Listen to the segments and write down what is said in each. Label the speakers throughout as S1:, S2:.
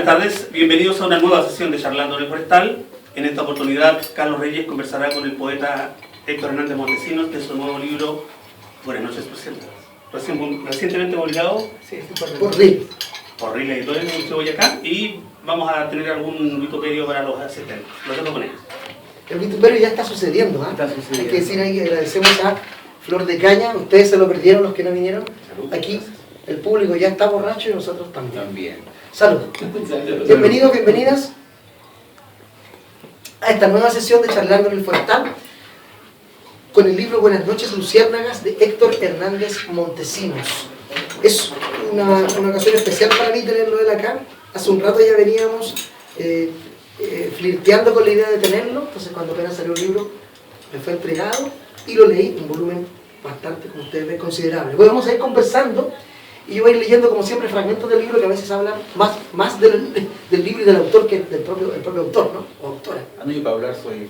S1: tardes, bienvenidos a una nueva sesión de Charlando en el Forestal. En esta oportunidad, Carlos Reyes conversará con el poeta Héctor Hernández Montesinos de su nuevo libro Buenas noches, presidente. Recientemente publicado
S2: por RIL.
S1: Por RIL Editores de Boyacá, y vamos a tener algún vituperio para los asistentes. Lo tengo con ellos.
S2: El vituperio ya está sucediendo, ¿eh?
S3: Está sucediendo.
S2: Hay que decir ahí que agradecemos a Flor de Caña. Ustedes se lo perdieron, los que no vinieron.
S3: Salud.
S2: Aquí el público ya está borracho y nosotros también.
S3: También.
S2: Salud. Bienvenidos, bienvenidas a esta nueva sesión de Charlando en el Forestal con el libro Buenas noches, Luciérnagas, de Héctor Hernández Montesinos. Es una ocasión especial para mí tenerlo él acá. Hace un rato ya veníamos flirteando con la idea de tenerlo, entonces cuando apenas salió el libro me fue entregado y lo leí, un volumen bastante, como ustedes ven, considerable. Bueno, vamos a ir conversando y yo voy a ir leyendo como siempre fragmentos del libro que a veces hablan más del libro y del autor que del propio autor, ¿no? O autora.
S3: A mí para hablar soy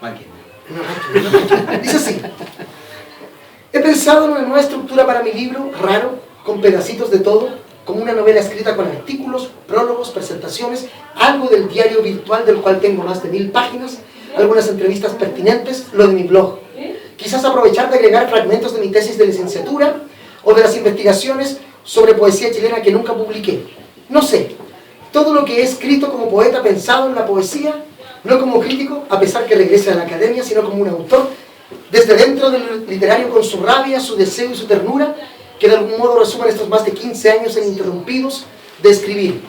S3: máquina.
S2: No, dice así: he pensado en una nueva estructura para mi libro, raro, con pedacitos de todo, como una novela escrita con artículos, prólogos, presentaciones, algo del diario virtual del cual tengo más de 1000 páginas, algunas entrevistas pertinentes, lo de mi blog. Quizás aprovechar de agregar fragmentos de mi tesis de licenciatura o de las investigaciones sobre poesía chilena que nunca publiqué. No sé, todo lo que he escrito como poeta pensado en la poesía, no como crítico, a pesar que regrese a la academia, sino como un autor, desde dentro del literario con su rabia, su deseo y su ternura, que de algún modo resumen estos más de 15 años ininterrumpidos de escribir.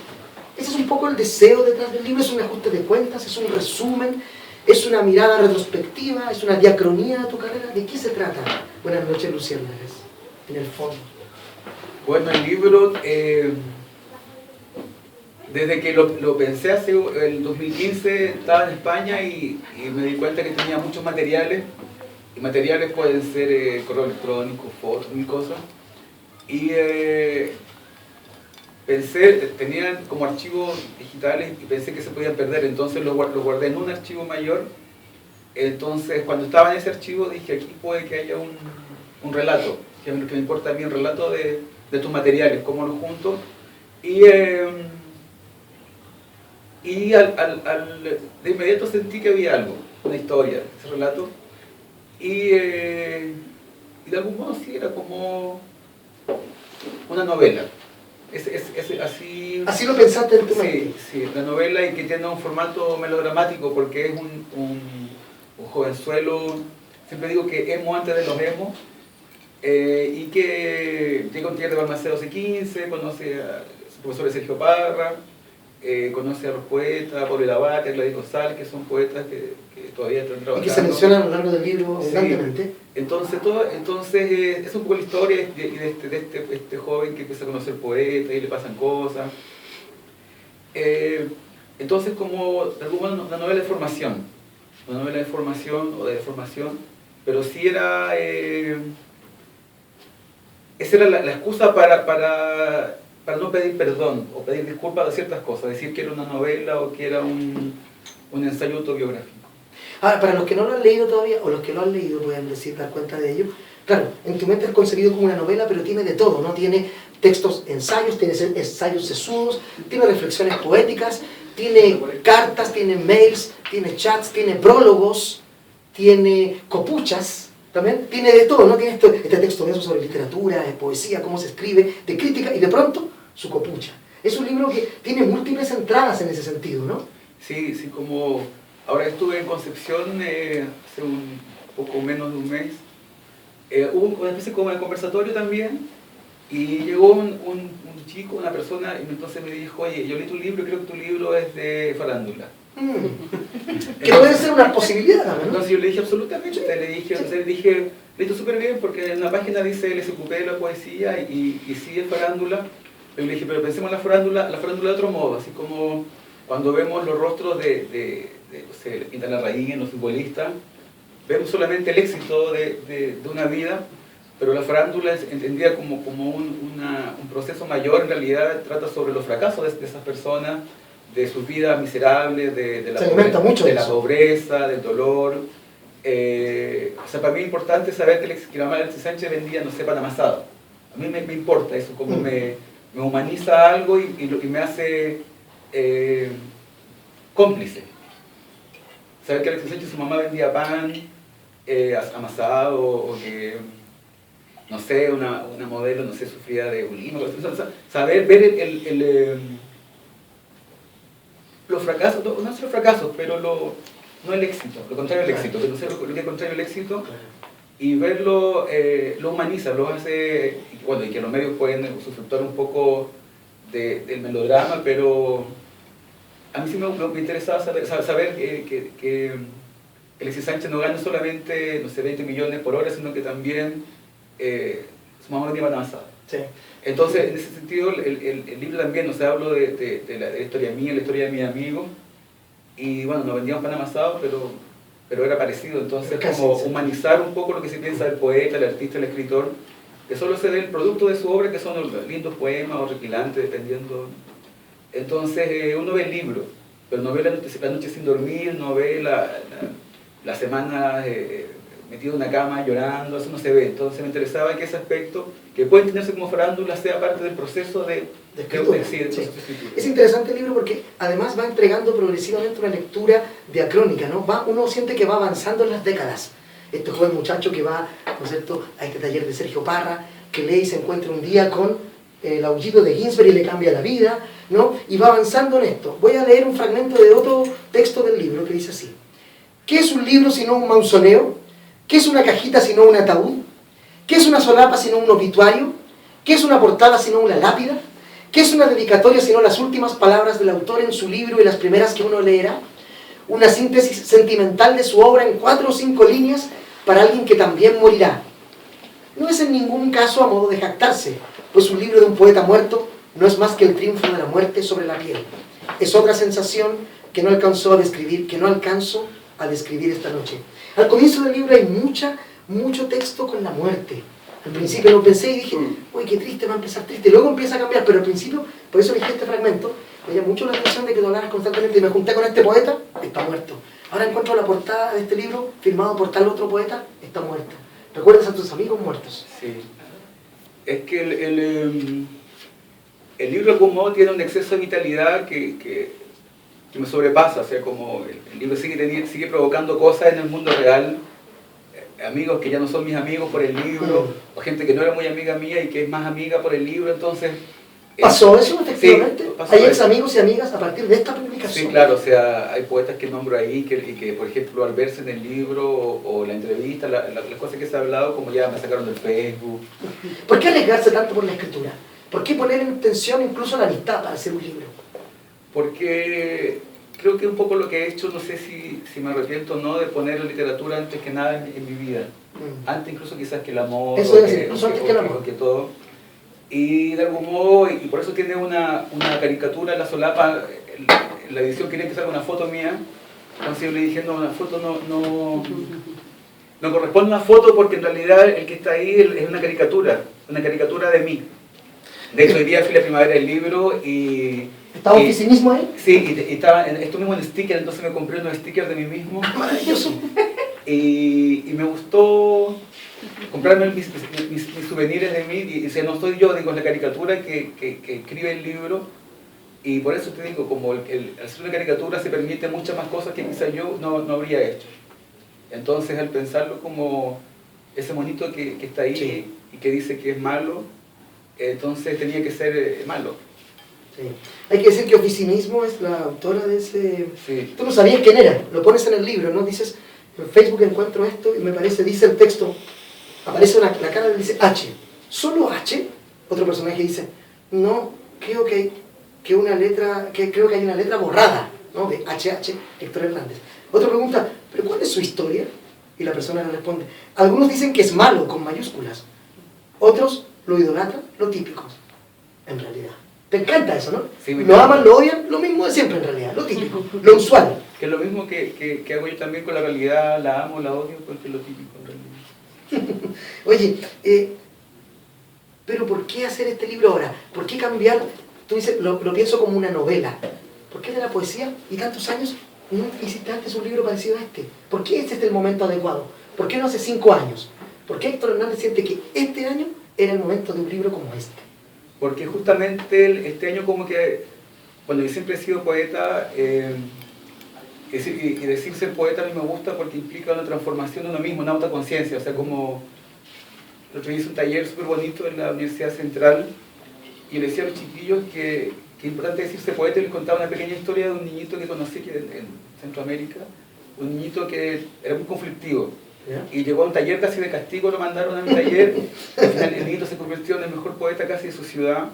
S2: Ese es un poco el deseo detrás del libro, es un ajuste de cuentas, es un resumen, es una mirada retrospectiva, es una diacronía de tu carrera. ¿De qué se trata? Buenas noches, Luciérnagas, en el fondo.
S3: Bueno, el libro, desde que lo pensé hace el 2015, estaba en España y me di cuenta que tenía muchos materiales. Y materiales pueden ser correo electrónico, fotos, mil cosas. Y pensé, tenían como archivos digitales y pensé que se podían perder, entonces lo guardé en un archivo mayor. Entonces, cuando estaba en ese archivo, dije, aquí puede que haya un relato, que es lo que me importa a mí, un relato de tus materiales, cómo los junto. Y de inmediato sentí que había algo, una historia, ese relato. Y de algún modo sí, era como una novela.
S2: Así lo pensaste en tu
S3: Sí,
S2: mente.
S3: sí, la novela, y que tiene un formato melodramático porque es un jovenzuelo, siempre digo que emo antes de los emos, y que llega un taller de Balmaceda C15, conoce a su profesor Sergio Parra, conoce a los poetas, Pablo Lavaca, Gladys González, que son poetas que todavía están trabajando.
S2: Y que se mencionan a lo largo del libro
S3: Sí.
S2: abundantemente.
S3: Entonces es un poco la historia de este joven que empieza a conocer poetas y le pasan cosas. Entonces, como de algún modo una novela de formación o de formación, pero sí era... esa era la excusa para no pedir perdón o pedir disculpas de ciertas cosas, decir que era una novela o que era un ensayo autobiográfico.
S2: Ahora, para los que no lo han leído todavía, o los que lo han leído pueden dar cuenta de ello, claro, en tu mente es concebido como una novela, pero tiene de todo, ¿no? Tiene textos, ensayos, tiene ensayos sesudos, tiene reflexiones poéticas, tiene cartas, tiene mails, tiene chats, tiene prólogos, tiene copuchas, también tiene de todo, ¿no? Tiene este texto denso sobre literatura, poesía, cómo se escribe, de crítica, y de pronto su copucha. Es un libro que tiene múltiples entradas en ese sentido, ¿no?
S3: Sí, como ahora estuve en Concepción hace un poco menos de un mes, hubo una especie como de conversatorio también, y llegó un chico, una persona, y entonces me dijo, oye, yo leí tu libro, creo que tu libro es de farándula.
S2: Que puede ser una posibilidad, ¿no?
S3: Entonces yo le dije absolutamente, le dije, leíste súper bien porque en la página dice el SQP de la poesía y sí es farándula. Pero le dije, pero pensemos en la farándula de otro modo, así como cuando vemos los rostros de pintan la raíz en los futbolistas, vemos solamente el éxito de una vida, pero la farándula es entendida como un proceso mayor, en realidad trata sobre los fracasos de esas personas, de sus vidas miserables, de la pobreza, del dolor. O sea, para mí es importante saber que la mamá de Alexis Sánchez vendía, no sé, pan amasado. A mí me importa eso, como me humaniza algo y me hace cómplice. Saber que Alexis Sánchez, su mamá vendía pan amasado, o que, no sé, una modelo, no sé, sufría de bulimia, saber, ver los fracasos, no son los fracasos, pero no el éxito, lo contrario del éxito, que no sé lo que es contrario al éxito, y verlo lo humaniza, lo hace, bueno, y que los medios pueden usufructuar un poco del melodrama, pero a mí sí me interesaba saber que Alexis Sánchez no gana solamente, no sé, 20 millones por hora, sino que también su mamá venía avanzada.
S2: Sí.
S3: Entonces, en ese sentido, el libro también, o sea, hablo de la historia mía, la historia de mi amigo, y bueno, nos vendían pan amasado, pero era parecido, entonces
S2: Casi,
S3: como
S2: sí.
S3: Humanizar un poco lo que se piensa del poeta, el artista, el escritor, que solo se ve el producto de su obra, que son los lindos poemas o horripilantes, dependiendo. Entonces uno ve el libro, pero no ve la noche sin dormir, no ve la semana metido en una cama llorando, eso no se ve. Entonces me interesaba que ese aspecto, que puede entenderse como farándula, sea parte del proceso de
S2: escritura.
S3: sí, del
S2: Sí.
S3: proceso de escritura.
S2: Es interesante el libro porque además va entregando progresivamente una lectura diacrónica, ¿no? Uno siente que va avanzando en las décadas. Este joven muchacho que va, ¿no es cierto?, a este taller de Sergio Parra, que lee y se encuentra un día con el aullido de Ginsberg y le cambia la vida, ¿no? Y va avanzando en esto. Voy a leer un fragmento de otro texto del libro que dice así: ¿qué es un libro sino un mausoleo? ¿Qué es una cajita sino un ataúd? ¿Qué es una solapa sino un obituario? ¿Qué es una portada sino una lápida? ¿Qué es una dedicatoria sino las últimas palabras del autor en su libro y las primeras que uno leerá? Una síntesis sentimental de su obra en 4 o 5 líneas para alguien que también morirá. No es en ningún caso a modo de jactarse, pues un libro de un poeta muerto no es más que el triunfo de la muerte sobre la piel. Es otra sensación que no alcanzo a describir esta noche. Al comienzo del libro hay mucho texto con la muerte. Al principio lo pensé y dije, uy, qué triste, va a empezar triste. Luego empieza a cambiar, pero al principio, por eso elegí este fragmento, me llamó mucho la atención de que lo hablaras constantemente. Y me junté con este poeta, está muerto. Ahora encuentro la portada de este libro, firmado por tal otro poeta, está muerto. ¿Recuerdas a tus amigos muertos?
S3: Sí. Es que el libro de algún modo tiene un exceso de vitalidad que me sobrepasa, o sea, como el libro sigue provocando cosas en el mundo real, amigos que ya no son mis amigos por el libro, o gente que no era muy amiga mía y que es más amiga por el libro, entonces...
S2: ¿Pasó eso efectivamente?
S3: Sí, pasó
S2: ¿Hay ex
S3: eso.
S2: amigos y amigas a partir de esta publicación?
S3: Sí, claro, o sea, hay poetas que nombro ahí que por ejemplo, al verse en el libro o la entrevista, las cosas que se ha hablado, como ya me sacaron del Facebook.
S2: ¿Por qué arriesgarse tanto por la escritura? ¿Por qué poner en tensión incluso la amistad para hacer un libro?
S3: Porque creo que un poco lo que he hecho, no sé si me arrepiento o no, de poner la literatura antes que nada en mi vida. Antes incluso quizás que el amor,
S2: Eso es, incluso antes que el amor.
S3: que todo. Y de algún modo, y por eso tiene una caricatura en la solapa, en la edición quería que salga una foto mía, entonces yo le dije, no, una foto no corresponde a una foto porque en realidad el que está ahí es una caricatura de mí. De hecho, hoy día fui a la primavera del libro y...
S2: ¿Estaba oficinismo ahí?
S3: Sí, y estaba esto mismo en sticker, entonces me compré unos stickers de mí mismo.
S2: Maravilloso.
S3: Y me gustó comprarme mis souvenirs de mí, y si no soy yo, digo, es la caricatura que escribe el libro, y por eso te digo, como al hacer una caricatura se permite muchas más cosas que quizás yo no habría hecho. Entonces, al pensarlo como ese monito que está ahí, sí, y que dice que es malo, entonces tenía que ser malo.
S2: Sí. Hay que decir que Oficinismo es la autora de ese...
S3: Sí.
S2: Tú no sabías quién era, lo pones en el libro, ¿no? Dices, en Facebook encuentro esto y me parece, dice el texto, aparece la cara, dice H. ¿Solo H? Otro personaje dice, no, creo que hay una letra borrada, ¿no? De HH, Héctor Hernández. Otro pregunta, ¿pero cuál es su historia? Y la persona le responde, algunos dicen que es malo, con mayúsculas. Otros lo idolatran, lo típico, en realidad. Te encanta eso, ¿no?
S3: Sí,
S2: lo aman, lo odian, lo mismo de siempre en realidad, lo típico, lo usual.
S3: Que es lo mismo que hago yo también con la realidad, la amo, la odio, porque es lo típico en realidad.
S2: Oye, pero ¿por qué hacer este libro ahora? ¿Por qué cambiar? Tú dices, lo pienso como una novela. ¿Por qué de la poesía y tantos años no hiciste antes un libro parecido a este? ¿Por qué este es el momento adecuado? ¿Por qué no hace 5 años? ¿Por qué Héctor Hernández siente que este año era el momento de un libro como este?
S3: Porque justamente este año como que bueno, yo siempre he sido poeta, y decir ser poeta a mí me gusta porque implica una transformación de uno mismo, una autoconciencia, o sea, como el otro día hice un taller súper bonito en la Universidad Central y le decía a los chiquillos que es importante decirse poeta, y les contaba una pequeña historia de un niñito que conocí en Centroamérica, un niñito que era muy conflictivo. Y llegó a un taller casi de castigo, lo mandaron a mi taller, al final el niñito se convirtió en el mejor poeta casi de su ciudad,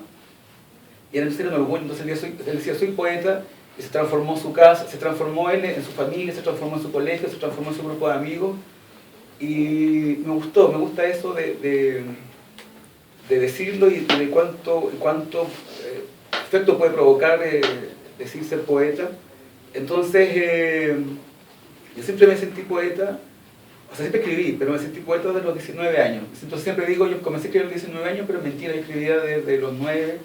S3: y era un orgullo. Entonces él decía, soy poeta, y se transformó su casa, se transformó él en su familia, se transformó en su colegio, se transformó en su grupo de amigos, y me gusta eso de decirlo y de cuánto efecto puede provocar decir ser poeta. Entonces, yo siempre me sentí poeta. O sea, siempre escribí, pero me sentí poeta desde los 19 años. Entonces siempre digo, yo comencé a escribir a los 19 años, pero mentira, yo escribía desde los 9.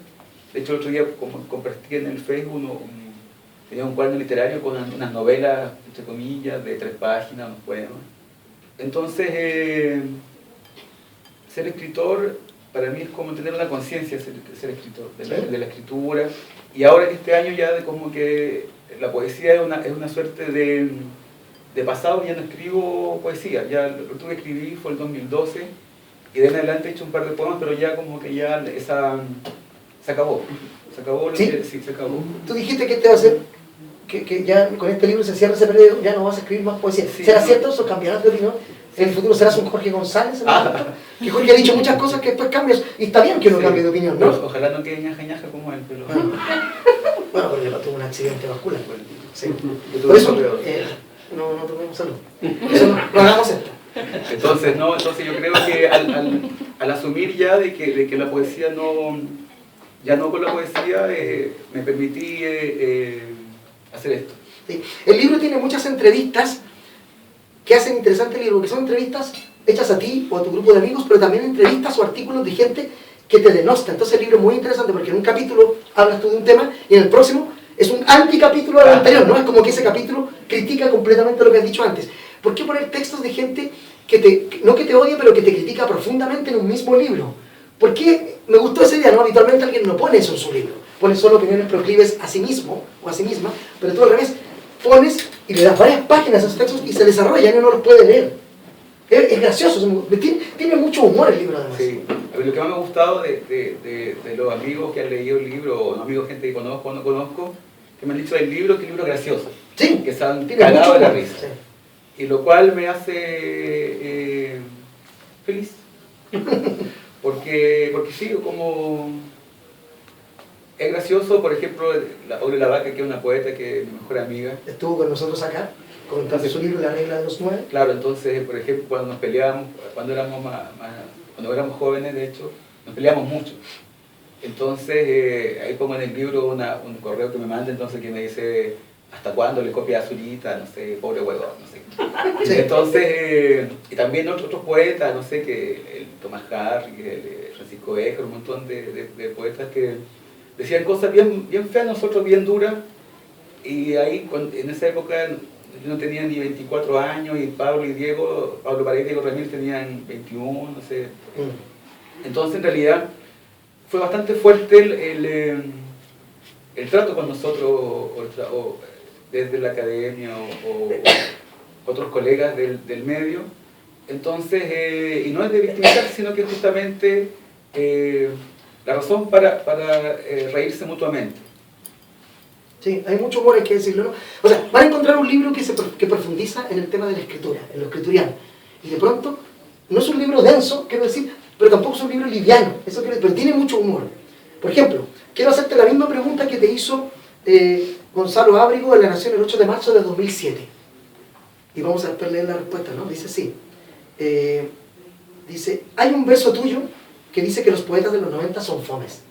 S3: De hecho, el otro día compartí en el Facebook, tenía un cuaderno literario con unas novelas, entre comillas, de 3 páginas, unos poemas. Entonces, ser escritor para mí es como tener una conciencia de ser escritor, de la escritura. Y ahora que este año ya como que la poesía es una suerte de pasado, ya no escribo poesía, ya lo que tuve que escribir fue el 2012 y de en adelante he hecho un par de poemas, pero ya como que ya se acabó.
S2: ¿Sí?
S3: Sí, se acabó.
S2: Tú dijiste que te va a hacer, que ya con este libro se cierra ese periodo, ya no vas a escribir más poesía.
S3: Sí,
S2: ¿Será
S3: no.
S2: cierto eso? ¿Cambiarás de opinión? ¿En el futuro serás un Jorge González? Que Jorge ha dicho muchas cosas que después cambias, y está bien que uno cambie de opinión, ¿no?
S3: Ojalá no quede ñaja como él, pero...
S2: Bueno, porque tuvo un accidente vascular. Sí.
S3: Yo tuve
S2: Por eso,
S3: un peor.
S2: no tomemos salud. Eso no hagamos esto.
S3: Entonces yo creo que al asumir ya de que la poesía ya no con la poesía, me permití hacer esto.
S2: Sí. El libro tiene muchas entrevistas que hacen interesante el libro, que son entrevistas hechas a ti o a tu grupo de amigos, pero también entrevistas o artículos de gente que te denosta. Entonces el libro es muy interesante porque en un capítulo hablas tú de un tema y en el próximo es un anticapítulo del anterior, ¿no? Es como que ese capítulo critica completamente lo que has dicho antes. ¿Por qué poner textos de gente no que te odia, pero que te critica profundamente en un mismo libro? ¿Por qué? Me gustó esa idea, ¿no? Habitualmente alguien no pone eso en su libro. Pone solo opiniones proclives a sí mismo o a sí misma, pero tú al revés, pones y le das varias páginas a esos textos y se desarrolla y uno los puede leer. Es gracioso, tiene mucho humor el libro además.
S3: Sí, lo que más me ha gustado de los amigos que han leído el libro, o no amigos, gente que conozco o no conozco, que me han dicho del libro que el libro es gracioso,
S2: Sí,
S3: que se han
S2: tiene
S3: cagado
S2: mucho
S3: de la
S2: humor.
S3: risa.
S2: Sí.
S3: Y lo cual me hace feliz. Porque sí, como es gracioso, por ejemplo, la Aure Lavaca, que es una poeta que es mi mejor amiga.
S2: Estuvo con nosotros acá, contando su libro La regla de los 9.
S3: Claro, entonces, por ejemplo, cuando nos peleábamos, cuando éramos jóvenes, de hecho, nos peleábamos mucho. Entonces, ahí pongo en el libro un correo que me manda, entonces, que me dice, ¿hasta cuándo le copia a Zurita? No sé, pobre huevón, no sé.
S2: Sí.
S3: Entonces, y también otros poetas, no sé, que el Tomás Harry, el Francisco Becker, un montón de poetas que decían cosas bien feas, nosotros bien duras, y ahí, en esa época, yo no tenía ni 24 años, y Pablo Paredes y Diego Ramírez tenían 21, no sé. Entonces, en realidad, fue bastante fuerte el trato con nosotros, o desde la academia, o otros colegas del medio. Entonces, y no es de victimizar, sino que justamente la razón para reírse mutuamente.
S2: Sí, hay mucho humor, hay que decirlo, ¿no? O sea, van a encontrar un libro que profundiza en el tema de la escritura, en lo escrituriano. Y de pronto, no es un libro denso, quiero decir, pero tampoco es un libro liviano, pero tiene mucho humor. Por ejemplo, quiero hacerte la misma pregunta que te hizo Gonzalo Ábrigo en La Nación el 8 de marzo de 2007. Y vamos a leer la respuesta, ¿no? Dice así. Dice, hay un verso tuyo que dice que los poetas de los 90 son fomes.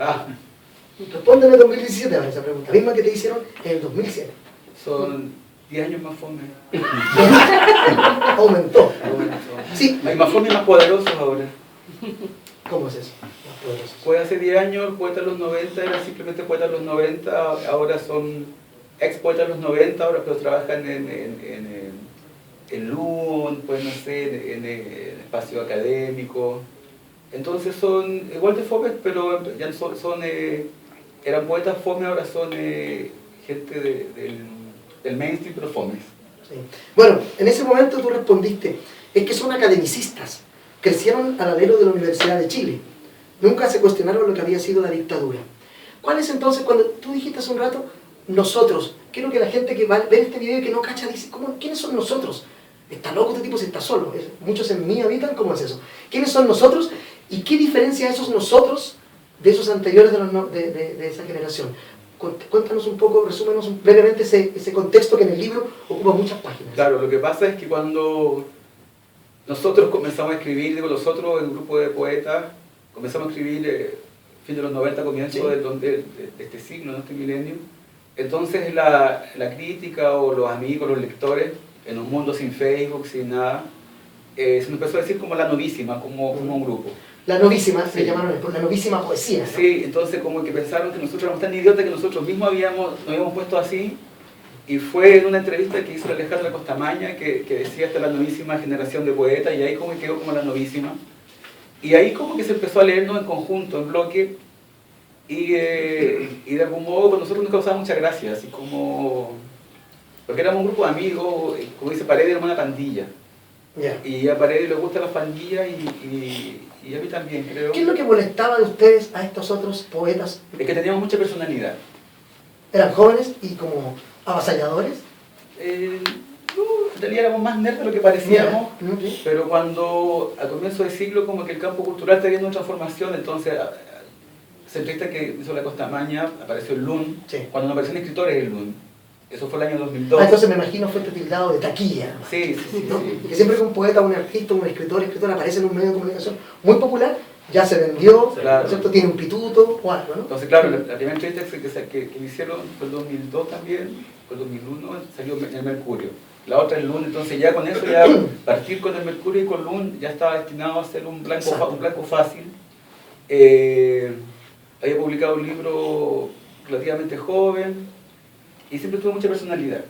S2: Respóndeme en 2017 a esa pregunta, misma que te hicieron en el 2007.
S3: Son 10 años más fome.
S2: Aumentó. Sí.
S3: Hay más fome y más poderosos ahora.
S2: ¿Cómo es eso? Más poderoso.
S3: Pues hace 10 años, poetas de los 90 eran simplemente poetas de los 90, ahora son ex poetas de los 90, ahora pero trabajan en LUN, pues no sé, en espacio académico. Entonces son igual de fomes, pero ya son eran poetas fome, ahora son gente del mainstream, pero fomes.
S2: Sí. Bueno, en ese momento tú respondiste, es que son academicistas, crecieron al alero de la Universidad de Chile, nunca se cuestionaron lo que había sido la dictadura. ¿Cuál es entonces, cuando tú dijiste hace un rato, nosotros? Quiero que la gente que va a ver este video y que no cacha dice, ¿quiénes son nosotros? Está loco este tipo si está solo. Muchos en mí habitan, ¿cómo es eso? ¿Quiénes son nosotros? ¿Y qué diferencia esos nosotros de esos anteriores de esa generación? Cuéntanos un poco, resúmenos brevemente ese contexto que en el libro ocupa muchas páginas.
S3: Claro, lo que pasa es que cuando nosotros comenzamos a escribir, digo nosotros, el grupo de poetas, comenzamos a escribir fin de los 90, comienzo de este siglo, de este milenio, entonces la crítica o los amigos, los lectores, en un mundo sin Facebook, sin nada, se me empezó a decir como la novísima, como un grupo.
S2: La novísima,
S3: sí.
S2: Se llamaron la novísima poesía, ¿no?
S3: Sí, entonces como que pensaron que nosotros éramos tan idiotas que nosotros mismos nos habíamos puesto así, y fue en una entrevista que hizo Alejandra Costamaña que decía hasta la novísima generación de poetas, y ahí como que quedó como la novísima. Y ahí como que se empezó a leernos en conjunto, en bloque, y de algún modo pues nosotros nos causaba mucha gracia, así como... Porque éramos un grupo de amigos, como dice Paredes, éramos una pandilla.
S2: Yeah.
S3: Y a Paredes le gustan las pandillas y a mí también, creo.
S2: ¿Qué es lo que molestaba de ustedes a estos otros poetas?
S3: Es que teníamos mucha personalidad.
S2: ¿Eran jóvenes y como avasalladores?
S3: No, en realidad éramos más nerds de lo que parecíamos,
S2: ¿Sí?
S3: pero cuando a comienzo del siglo como que el campo cultural está viendo una transformación, entonces esa entrevista que hizo la Costamaña, apareció el LUN,
S2: Sí.
S3: cuando no aparecieron escritores el LUN, eso fue el año 2002.
S2: Entonces me imagino fue tildado de taquilla.
S3: Sí,
S2: ¿No?
S3: sí.
S2: Que siempre que un poeta, un artista, un escritor aparece en un medio de comunicación muy popular, ya se vendió,
S3: Claro.
S2: ¿cierto? Tiene un pituto o algo, ¿no?
S3: Entonces, claro, la primera entrevista que me hicieron fue el 2002 también, fue el 2001, salió en el Mercurio. La otra el LUN, entonces ya con eso, ya partir con el Mercurio y con LUN ya estaba destinado a ser un blanco fácil. Había publicado un libro relativamente joven y siempre tuve mucha personalidad.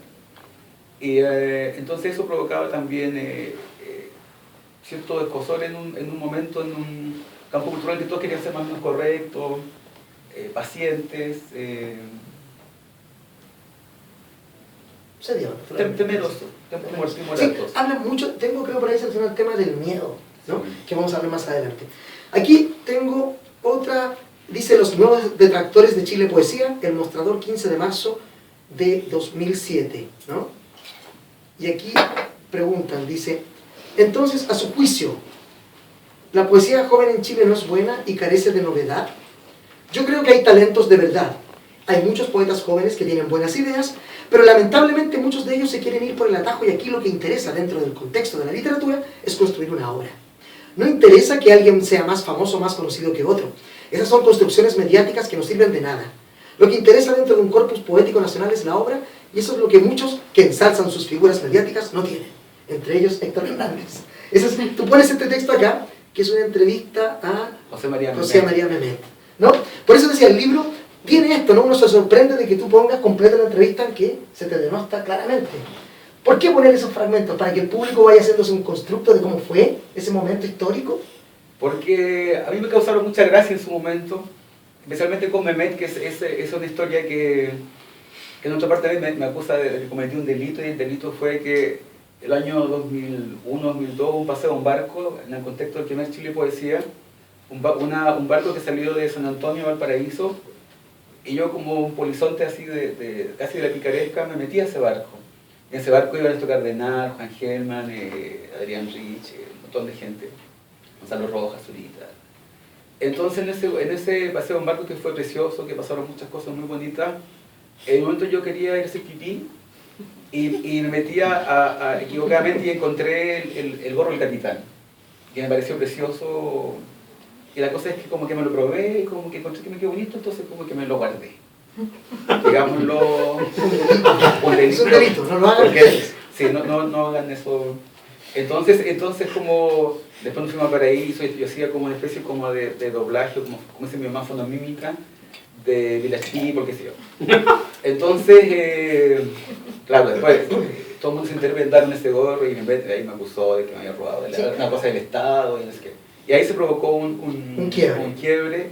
S3: Y entonces eso provocaba también cierto escosor en un momento, en un campo cultural que todos querían ser más o menos correctos, pacientes,
S2: Se dio.
S3: temerosos,
S2: Sí, hablan mucho, tengo creo por ahí seleccionado el tema del miedo, ¿no?
S3: Sí.
S2: Que vamos a hablar más adelante. Aquí tengo otra, dice los nuevos detractores de Chile Poesía, el mostrador 15 de marzo de 2007, ¿no? Y aquí preguntan, dice, entonces a su juicio, ¿la poesía joven en Chile no es buena y carece de novedad? Yo creo que hay talentos de verdad. Hay muchos poetas jóvenes que tienen buenas ideas, pero lamentablemente muchos de ellos se quieren ir por el atajo y aquí lo que interesa dentro del contexto de la literatura es construir una obra. No interesa que alguien sea más famoso o más conocido que otro. Esas son construcciones mediáticas que no sirven de nada. Lo que interesa dentro de un corpus poético nacional es la obra, y eso es lo que muchos que ensalzan sus figuras mediáticas no tienen. Entre ellos Héctor Hernández. Tú pones este texto acá, que es una entrevista a José María Memet, ¿no? Por eso decía, el libro tiene esto, ¿no? Uno se sorprende de que tú pongas completa la entrevista en que se te denota claramente. ¿Por qué poner esos fragmentos? ¿Para que el público vaya haciéndose un constructo de cómo fue ese momento histórico?
S3: Porque a mí me causaron mucha gracia en su momento, especialmente con Memet, que es una historia que en otra parte de mí me acusa de que cometí un delito, y el delito fue que el año 2001-2002 un paseo en barco, en el contexto del primer Chile Poesía, un barco que salió de San Antonio a Valparaíso, y yo como un polizonte así casi de la picaresca me metí a ese barco. En ese barco iba Ernesto Cardenal, Juan Gelman, Adrián Rich, un montón de gente, Gonzalo Rojas, Zurita. Entonces en ese paseo en barco que fue precioso, que pasaron muchas cosas muy bonitas, en un momento yo quería ir a hacer pipí y me metí equivocadamente y encontré el gorro del capitán, que me pareció precioso. Y la cosa es que como que me lo probé, como que encontré que me quedó bonito, entonces como que me lo guardé. Digámoslo...
S2: Es un delito, no lo hagan ustedes.
S3: Sí, no hagan eso. Entonces como después nos fuimos a Paraíso y yo hacía como una especie como de doblaje, como ese mi mamá fonomímica de Vilachí, porque sé yo. Entonces, claro, después todo el mundo se interpretaron ese gorro y ahí me acusó de que me había robado una cosa del Estado y no sé qué. Y ahí se provocó un quiebre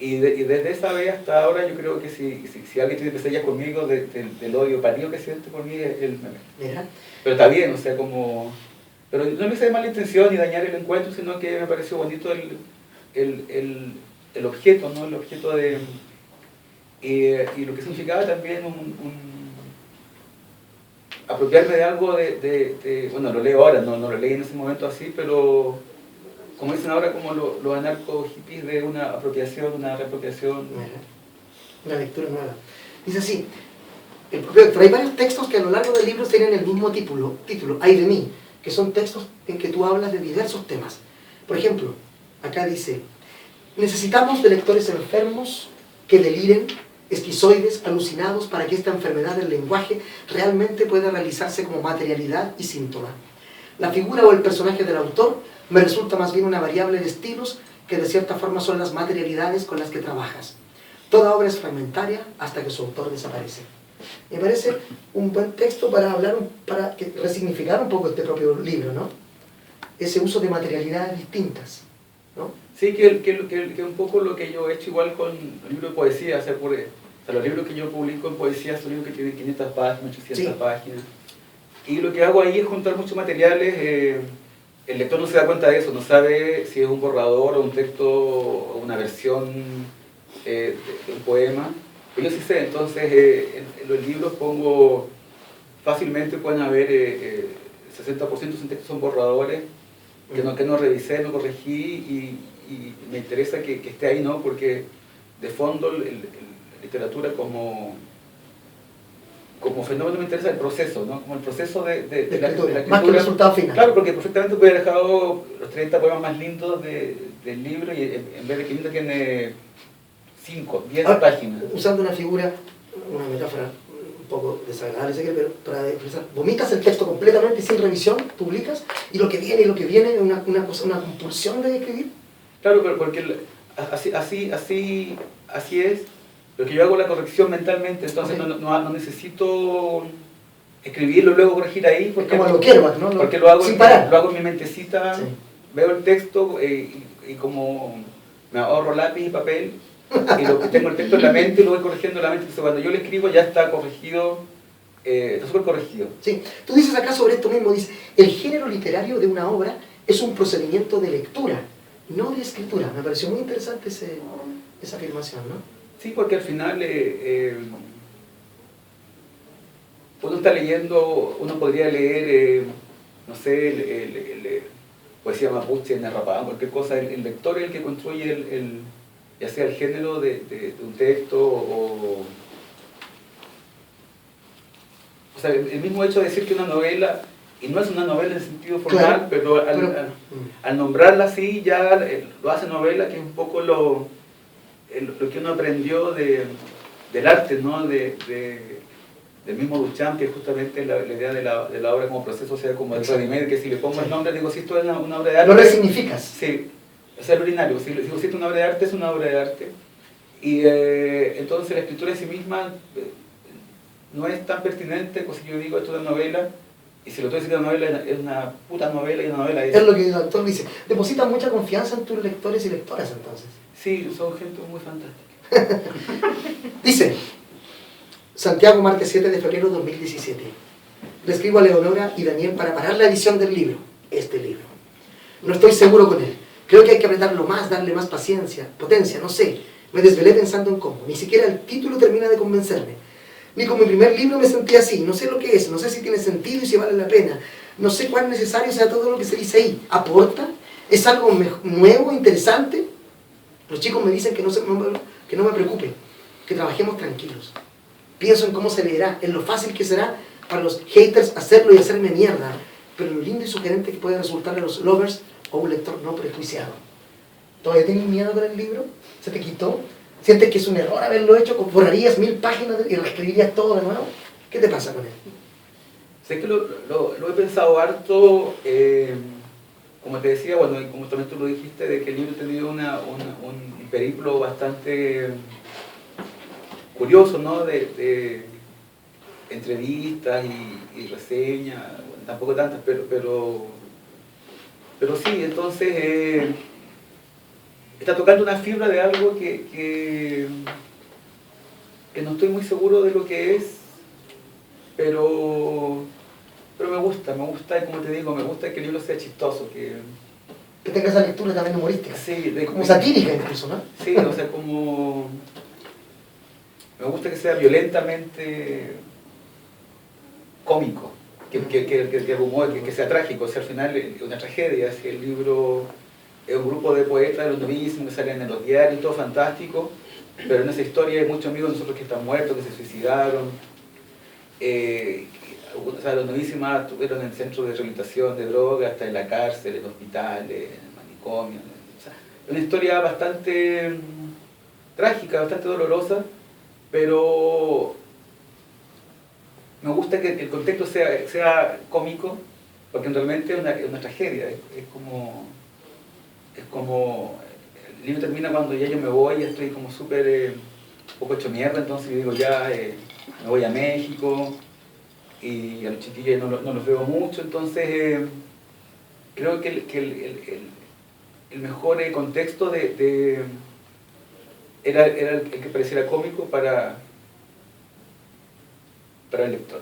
S3: Y desde esa vez hasta ahora yo creo que si alguien tiene pesadillas conmigo del odio parío que siente por mí, él me...
S2: Mira.
S3: Pero está bien, o sea, como... Pero no lo hice de mala intención ni dañar el encuentro, sino que me pareció bonito el objeto, ¿no? El objeto de... y lo que significaba también apropiarme de algo bueno, lo leo ahora, no lo leí en ese momento así, pero como dicen ahora, como los anarco-hippies de una apropiación, una reapropiación.
S2: Una lectura nueva. Dice así, el propio Héctor, hay varios textos que a lo largo del libro tienen el mismo título, Ay de mí, que son textos en que tú hablas de diversos temas. Por ejemplo, acá dice, necesitamos de lectores enfermos que deliren, esquizoides, alucinados, para que esta enfermedad del lenguaje realmente pueda realizarse como materialidad y síntoma. La figura o el personaje del autor me resulta más bien una variable de estilos que de cierta forma son las materialidades con las que trabajas. Toda obra es fragmentaria hasta que su autor desaparece. Me parece un buen texto para hablar, para resignificar un poco este propio libro, ¿no? Ese uso de materialidades distintas, ¿no?
S3: Sí, que un poco lo que yo he hecho igual con el libro de poesía, o sea, los libros que yo publico en poesía son libros que tienen 500 páginas, 800 páginas. Y lo que hago ahí es juntar muchos materiales. El lector no se da cuenta de eso, no sabe si es un borrador o un texto o una versión de un poema. Pero yo sí sé, entonces en los libros pongo, fácilmente pueden haber 60% son borradores que no revisé, no corregí y me interesa que esté ahí, ¿no? Porque de fondo la literatura como fenómeno me interesa el proceso, ¿no? Como el proceso de la escritura.
S2: Más que el resultado final.
S3: Claro, porque perfectamente puede haber dejado los 30 poemas más lindos del libro y en vez de 500 tiene 5, 10 páginas.
S2: Usando una figura, una metáfora un poco desagradable, pero para expresar, vomitas el texto completamente y sin revisión, publicas, y lo que viene es una compulsión de escribir.
S3: Claro, pero porque así es. Lo que yo hago la corrección mentalmente, entonces no necesito escribirlo y luego corregir ahí. Porque,
S2: como lo quiero, ¿no?
S3: Porque lo hago,
S2: sin parar.
S3: Lo hago en mi mentecita, veo el texto y como me ahorro lápiz y papel, y tengo el texto en la mente y lo voy corrigiendo en la mente. Entonces cuando yo lo escribo ya está corregido, está súper corregido.
S2: Sí, tú dices acá sobre esto mismo, dices, el género literario de una obra es un procedimiento de lectura, no de escritura. Me pareció muy interesante esa afirmación, ¿no?
S3: Sí, porque al final uno está leyendo, uno podría leer, no sé, poesía mapuche, narrapán, cualquier cosa. El lector es el que construye ya sea el género de un texto o sea, el mismo hecho de decir que una novela, y no es una novela en sentido formal, claro, pero al nombrarla así ya lo hace novela, que es un poco lo que uno aprendió del arte, ¿no? Del mismo Duchamp, que es justamente la idea de la obra como proceso, o sea, como el ready-made, que si le pongo el nombre, digo, si esto es una obra de arte...
S2: Lo resignificas.
S3: Sí, o sea, el ordinario, si digo, si esto es una obra de arte, es una obra de arte. Y entonces la escritura en sí misma no es tan pertinente, pues si yo digo esto es una novela, y si lo estoy diciendo una novela, es una puta novela y una novela es...
S2: Es lo que el autor dice. Deposita mucha confianza en tus lectores y lectoras, entonces.
S3: Sí, son gente muy fantástica.
S2: Dice, Santiago, martes 7 de febrero de 2017. Le escribo a Leonora y Daniel para parar la edición del libro, este libro. No estoy seguro con él. Creo que hay que apretarlo más, darle más potencia, no sé. Me desvelé pensando en cómo. Ni siquiera el título termina de convencerme. Ni con mi primer libro me sentí así. No sé lo que es, no sé si tiene sentido y si vale la pena. No sé cuán necesario sea todo lo que se dice ahí. ¿Aporta? ¿Es algo nuevo, interesante? Los chicos me dicen que no me preocupe, que trabajemos tranquilos. Pienso en cómo se leerá, en lo fácil que será para los haters hacerlo y hacerme mierda, pero lo lindo y sugerente que puede resultar a los lovers o un lector no prejuiciado. ¿Todavía tienes miedo con el libro? ¿Se te quitó? ¿Sientes que es un error haberlo hecho? ¿Borrarías 1000 páginas y reescribirías todo de nuevo? ¿Qué te pasa con él?
S3: Sé que lo he pensado harto, como te decía, bueno, y como también tú lo dijiste, de que el libro ha tenido un periplo bastante curioso, ¿no? De entrevistas y reseñas, bueno, tampoco tantas, pero sí, entonces está tocando una fibra de algo que no estoy muy seguro de lo que es, pero me gusta, y como te digo, me gusta que el libro sea chistoso, que
S2: tenga esa lectura también humorística.
S3: Sí,
S2: como satírica incluso, ¿no?
S3: Sí, o sea, como... Me gusta que sea violentamente cómico, que humor, que sea trágico, o sea, al final es una tragedia, si el libro es un grupo de poetas de los novísimos que salen en los diarios, todo fantástico, pero en esa historia hay muchos amigos de nosotros que están muertos, que se suicidaron, o sea, los novísimas estuvieron en el centro de rehabilitación de drogas, hasta en la cárcel, en hospitales, en el manicomio, o sea, es una historia bastante trágica, bastante dolorosa, pero me gusta que el contexto sea cómico, porque realmente es una tragedia, es como el libro termina cuando ya yo me voy, ya estoy como súper un poco hecho mierda, entonces yo digo ya me voy a México y a los chiquillos no los veo mucho, entonces creo que el mejor contexto era el que pareciera cómico para el lector.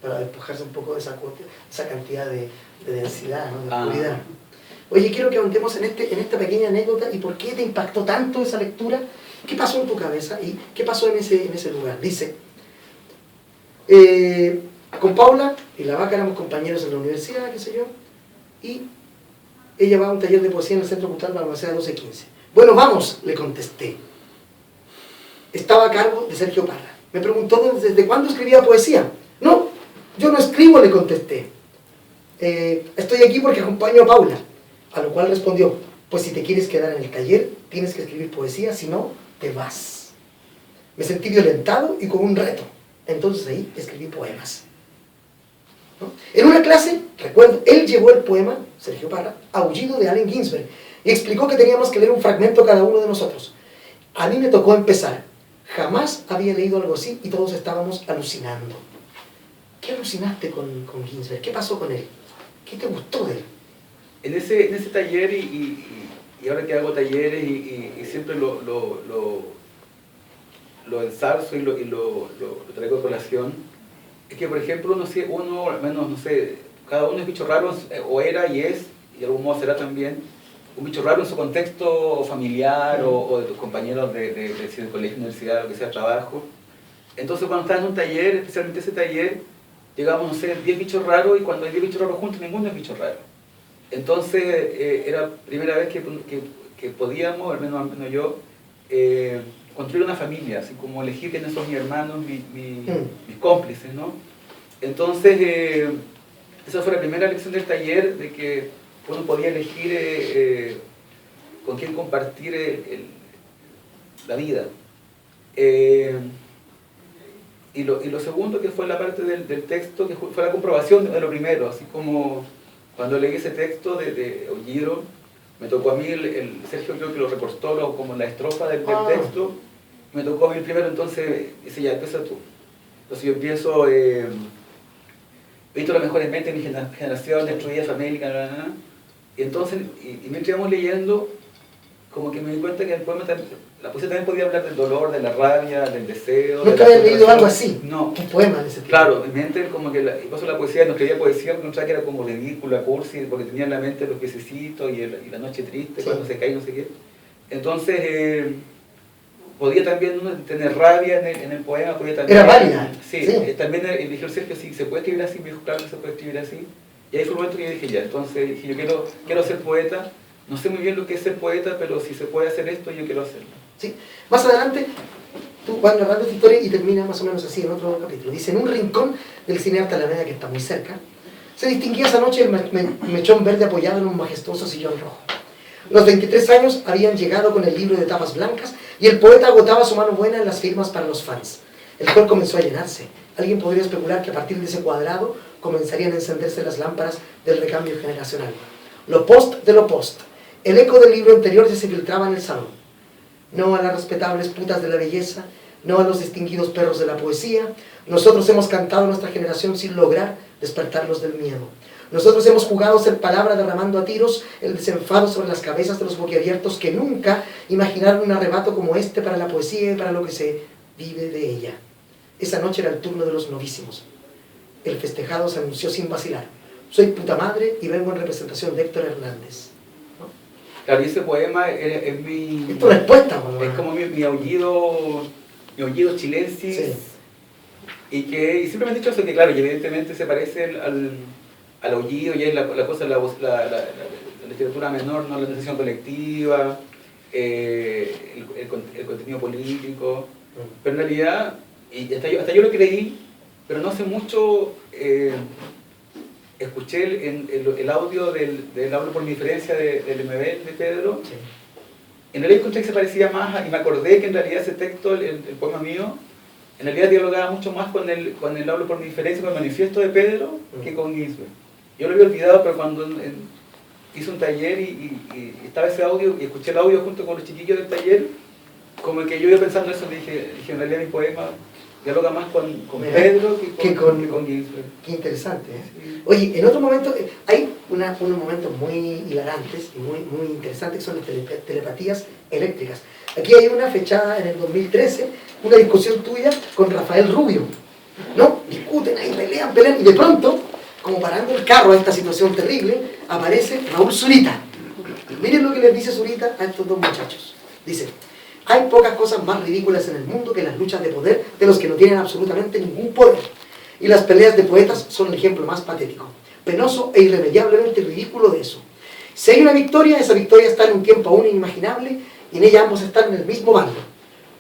S2: Para despojarse un poco de esa cantidad de densidad, ¿no? De oscuridad. Oye, quiero que ahondemos en esta pequeña anécdota y por qué te impactó tanto esa lectura. ¿Qué pasó en tu cabeza y qué pasó en ese lugar? Dice, con Paula y la Vaca éramos compañeros en la universidad, qué sé yo, y ella va a un taller de poesía en el Centro Cultural Balmaceda 1215. Bueno, vamos, le contesté. Estaba a cargo de Sergio Parra. Me preguntó desde cuándo escribía poesía. No, yo no escribo, le contesté. Estoy aquí porque acompaño a Paula. A lo cual respondió, pues si te quieres quedar en el taller, tienes que escribir poesía, si no, te vas. Me sentí violentado y con un reto. Entonces ahí escribí poemas. ¿No? En una clase, recuerdo, él llevó el poema, Sergio Parra, Aullido de Allen Ginsberg, y explicó que teníamos que leer un fragmento cada uno de nosotros. A mí me tocó empezar. Jamás había leído algo así y todos estábamos alucinando. ¿Qué alucinaste con Ginsberg? ¿Qué pasó con él? ¿Qué te gustó de él?
S3: En ese taller, y ahora que hago talleres y siempre lo ensalzo y lo traigo a colación, es que, por ejemplo, uno, al menos, no sé, cada uno es bicho raro, o era y es, y de algún modo será también, un bicho raro en su contexto familiar o de tus compañeros de colegio, universidad, lo que sea, trabajo. Entonces, cuando estás en un taller, especialmente ese taller, llegamos, no sé, 10 bichos raros, y cuando hay 10 bichos raros juntos, ninguno es bicho raro. Entonces, era la primera vez que podíamos, al menos yo, construir una familia, así como elegir quiénes son mis hermanos, mis cómplices, ¿no? Entonces, esa fue la primera lección del taller, de que uno podía elegir con quién compartir la vida. Y lo segundo, que fue la parte del texto, que fue la comprobación de lo primero, así como cuando leí ese texto de Aullido, me tocó a mí, Sergio creo que lo recortó como la estrofa del texto, me tocó a mí el primero, entonces dice, ya, empieza tú. Entonces yo empiezo, he visto las mejores mentes de mi generación, destruida familia, y entonces, y mientras íbamos leyendo, como que me di cuenta que el poema, la poesía también podía hablar del dolor, de la rabia, del deseo.
S2: ¿Nunca había leído algo así?
S3: No.
S2: Un poema de ese tipo.
S3: Claro, en mente como que, y pasó la poesía, no escribía poesía, porque encontraba que era como ridícula, cursi, porque tenía en la mente los piececitos y la noche triste,
S2: sí,
S3: cuando se cae, no sé qué. Entonces, podía también uno tener rabia en el poema, podía también...
S2: Era válida.
S3: Sí, sí. También dijo Sergio, sí, se puede escribir así, me dijo, claro, se puede escribir así. Y ahí fue el momento que yo dije, ya, entonces dije, yo quiero ser poeta, no sé muy bien lo que es ser poeta, pero si se puede hacer esto, yo quiero hacerlo.
S2: Sí. Más adelante, tú vas narrando esta historia y termina más o menos así en otro capítulo. Dice, en un rincón del cinearte Alameda, que está muy cerca, se distinguía esa noche el mechón verde apoyado en un majestuoso sillón rojo. Los 23 años habían llegado con el libro de tapas blancas y el poeta agotaba su mano buena en las firmas para los fans. El hall comenzó a llenarse. Alguien podría especular que a partir de ese cuadrado comenzarían a encenderse las lámparas del recambio generacional. Lo post de lo post. El eco del libro anterior ya se filtraba en el salón. No a las respetables putas de la belleza, no a los distinguidos perros de la poesía. Nosotros hemos cantado a nuestra generación sin lograr despertarlos del miedo. Nosotros hemos jugado a ser palabra derramando a tiros el desenfado sobre las cabezas de los boquiabiertos que nunca imaginaron un arrebato como este para la poesía y para lo que se vive de ella. Esa noche era el turno de los novísimos. El festejado se anunció sin vacilar. Soy puta madre y vengo en representación de Héctor Hernández. ¿No?
S3: Claro, y ese poema es mi...
S2: Es tu respuesta, ¿no?
S3: Es como mi aullido chilensis.
S2: Sí.
S3: Y siempre me han dicho eso, que claro, y evidentemente se parece al aullido, y es la cosa, la literatura menor, ¿no? La negociación colectiva, el contenido político. Pero en realidad, y hasta yo lo creí, pero no hace mucho escuché el audio del Hablo por mi diferencia del MB de Pedro.
S2: Sí.
S3: En realidad encontré que se parecía más, y me acordé que en realidad ese texto, el poema mío, en realidad dialogaba mucho más con el Hablo por mi diferencia, con el manifiesto de Pedro, que con Ginsberg. Yo lo había olvidado, pero cuando hice un taller y estaba ese audio, y escuché el audio junto con los chiquillos del taller, como que yo iba pensando eso, dije en realidad mi poema dialoga más con Pedro que con Ginsberg.
S2: Qué interesante, ¿eh?
S3: Sí.
S2: Oye, en otro momento, hay unos momentos muy hilarantes y muy interesantes que son las telepatías eléctricas. Aquí hay una fechada en el 2013, una discusión tuya con Rafael Rubio. ¿No? Discuten ahí, pelean, y de pronto, como parando el carro a esta situación terrible, aparece Raúl Zurita. Miren lo que les dice Zurita a estos dos muchachos. Dice: hay pocas cosas más ridículas en el mundo que las luchas de poder de los que no tienen absolutamente ningún poder. Y las peleas de poetas son el ejemplo más patético, penoso e irremediablemente ridículo de eso. Si hay una victoria, esa victoria está en un tiempo aún inimaginable y en ella ambos están en el mismo bando.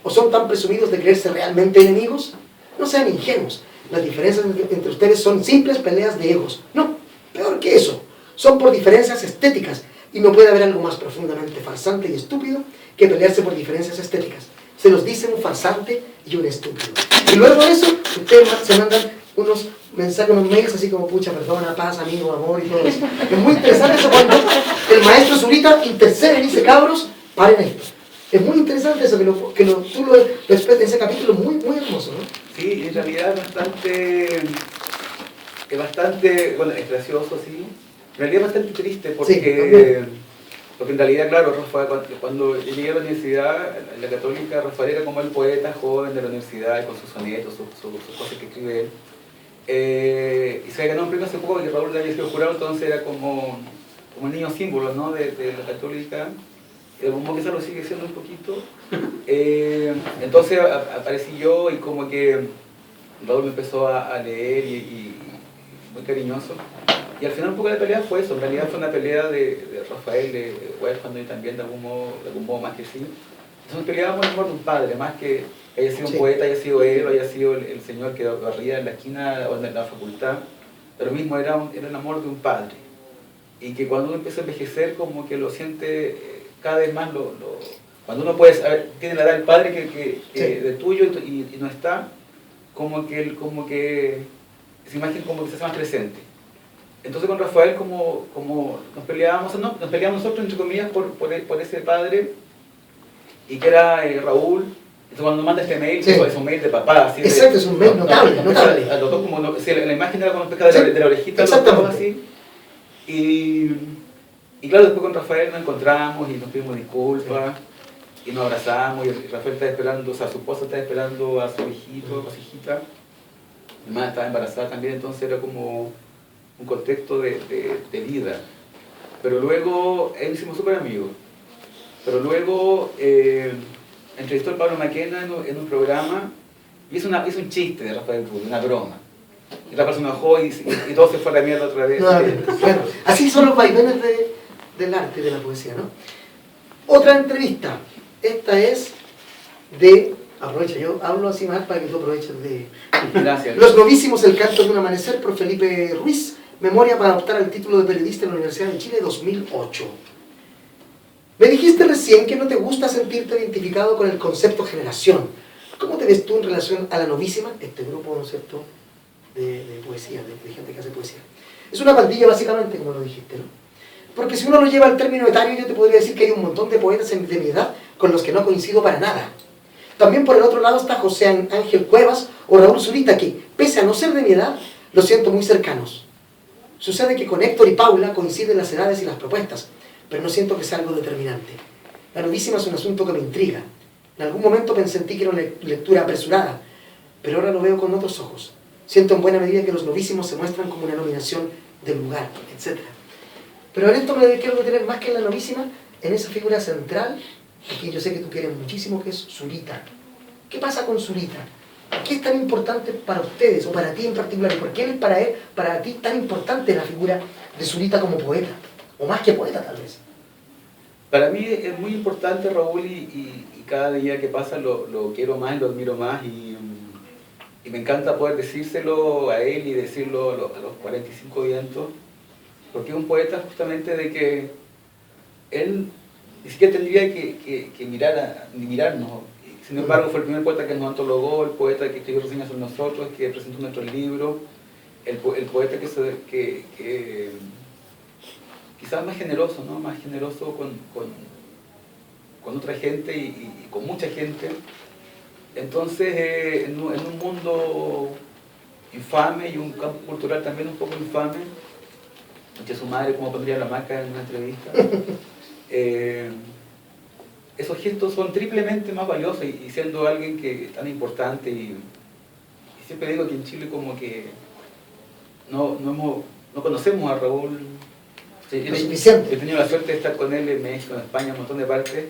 S2: ¿O son tan presumidos de creerse realmente enemigos? No sean ingenuos. Las diferencias entre ustedes son simples peleas de egos. No, peor que eso. Son por diferencias estéticas y no puede haber algo más profundamente farsante y estúpido que pelearse por diferencias estéticas. Se los dice un farsante y un estúpido. Y luego de eso, ustedes se mandan unos mensajes, unos mails así como: pucha, perdona, paz, amigo, amor y todo eso. Es muy interesante eso cuando el maestro Zurita intercede y dice: cabros, paren esto. Es muy interesante eso, tú lo expresas en ese capítulo, muy hermoso, ¿no?
S3: Sí, en realidad es bastante, bueno, es gracioso, sí. En realidad es bastante triste porque en realidad, claro, Rafael, cuando yo llegué a la universidad, en la católica, Rafael era como el poeta joven de la universidad, con sus sonetos, sus cosas que escribe él. Y se ganó un premio hace poco que Raúl había sido jurado, entonces era como un niño símbolo, ¿no? de la católica. Como que eso lo sigue siendo un poquito. Entonces aparecí yo y como que Raúl me empezó a leer y muy cariñoso. Y al final un poco la pelea fue eso, en realidad fue una pelea de Rafael, de huérfano y también de algún modo más que sí. Entonces peleábamos el amor de un padre, más que haya sido un poeta, haya sido él, o haya sido el señor que barría en la esquina o en la facultad. Pero mismo era el amor de un padre. Y que cuando uno empieza a envejecer como que lo siente cada vez más, cuando uno tiene la edad del padre que de tuyo y no está, como que esa imagen como que se hace más presente. Entonces con Rafael como nos peleábamos nosotros entre comillas por ese padre, y que era Raúl. Entonces cuando manda este mail, es un mail de papá, así.
S2: Exacto, es un mail notable.
S3: A los dos como, la imagen era como pesca de la orejita, los dos así. Y claro, después con Rafael nos encontramos y nos pedimos disculpas, y nos abrazamos, y Rafael estaba esperando, o sea, su esposa estaba esperando a su hijito, a su hijita. Mi mamá estaba embarazada también, entonces era como un contexto de vida. Pero luego, hicimos súper amigos. Pero luego entrevistó al Pablo Maquena en un programa y hizo un chiste de Rafael Rubio, una broma. Y la persona enojó y todo se fue a la mierda otra vez.
S2: No, bueno, así son los vaivenes del arte y de la poesía, ¿no? Otra entrevista. Esta es de... Aprovecha, yo hablo así más para que tú aproveches de...
S3: Gracias.
S2: Los novísimos, el canto de un amanecer, por Felipe Ruiz. Memoria para optar al título de periodista en la Universidad de Chile 2008. Me dijiste recién que no te gusta sentirte identificado con el concepto generación. ¿Cómo te ves tú en relación a La Novísima, este grupo, ¿no es cierto?, de poesía, de gente que hace poesía? Es una pandilla básicamente, como lo dijiste, ¿no? Porque si uno lo lleva al término etario, yo te podría decir que hay un montón de poetas de mi edad con los que no coincido para nada. También por el otro lado está José Ángel Cuevas o Raúl Zurita, que, pese a no ser de mi edad, los siento muy cercanos. Sucede que con Héctor y Paula coinciden las edades y las propuestas, pero no siento que sea algo determinante. La novísima es un asunto que me intriga. En algún momento pensé que era una lectura apresurada, pero ahora lo veo con otros ojos. Siento en buena medida que los novísimos se muestran como una nominación del lugar, etc. Pero en esto me quiero detener más que en la novísima, en esa figura central, a quien yo sé que tú quieres muchísimo, que es Zurita. ¿Qué pasa con Zurita? ¿Por qué es tan importante para ustedes, o para ti en particular? ¿Por qué es para ti tan importante la figura de Zurita como poeta? O más que poeta, tal vez.
S3: Para mí es muy importante, Raúl, y cada día que pasa lo quiero más, lo admiro más, y me encanta poder decírselo a él y decirlo a los 45 vientos, porque es un poeta justamente de que él ni siquiera tendría que mirarnos. Sin embargo, fue el primer poeta que nos antologó, el poeta que escribió reseñas sobre nosotros, que presentó nuestro libro, el poeta que quizás más generoso, ¿no? Más generoso con otra gente y con mucha gente. Entonces, en un mundo infame y un campo cultural también un poco infame, que su madre, como pondría la marca en una entrevista, esos gestos son triplemente más valiosos, y siendo alguien que es tan importante, y siempre digo que en Chile como que no conocemos a Raúl. Sí,
S2: Lo suficiente.
S3: he tenido la suerte de estar con él en México, en España, en un montón de partes,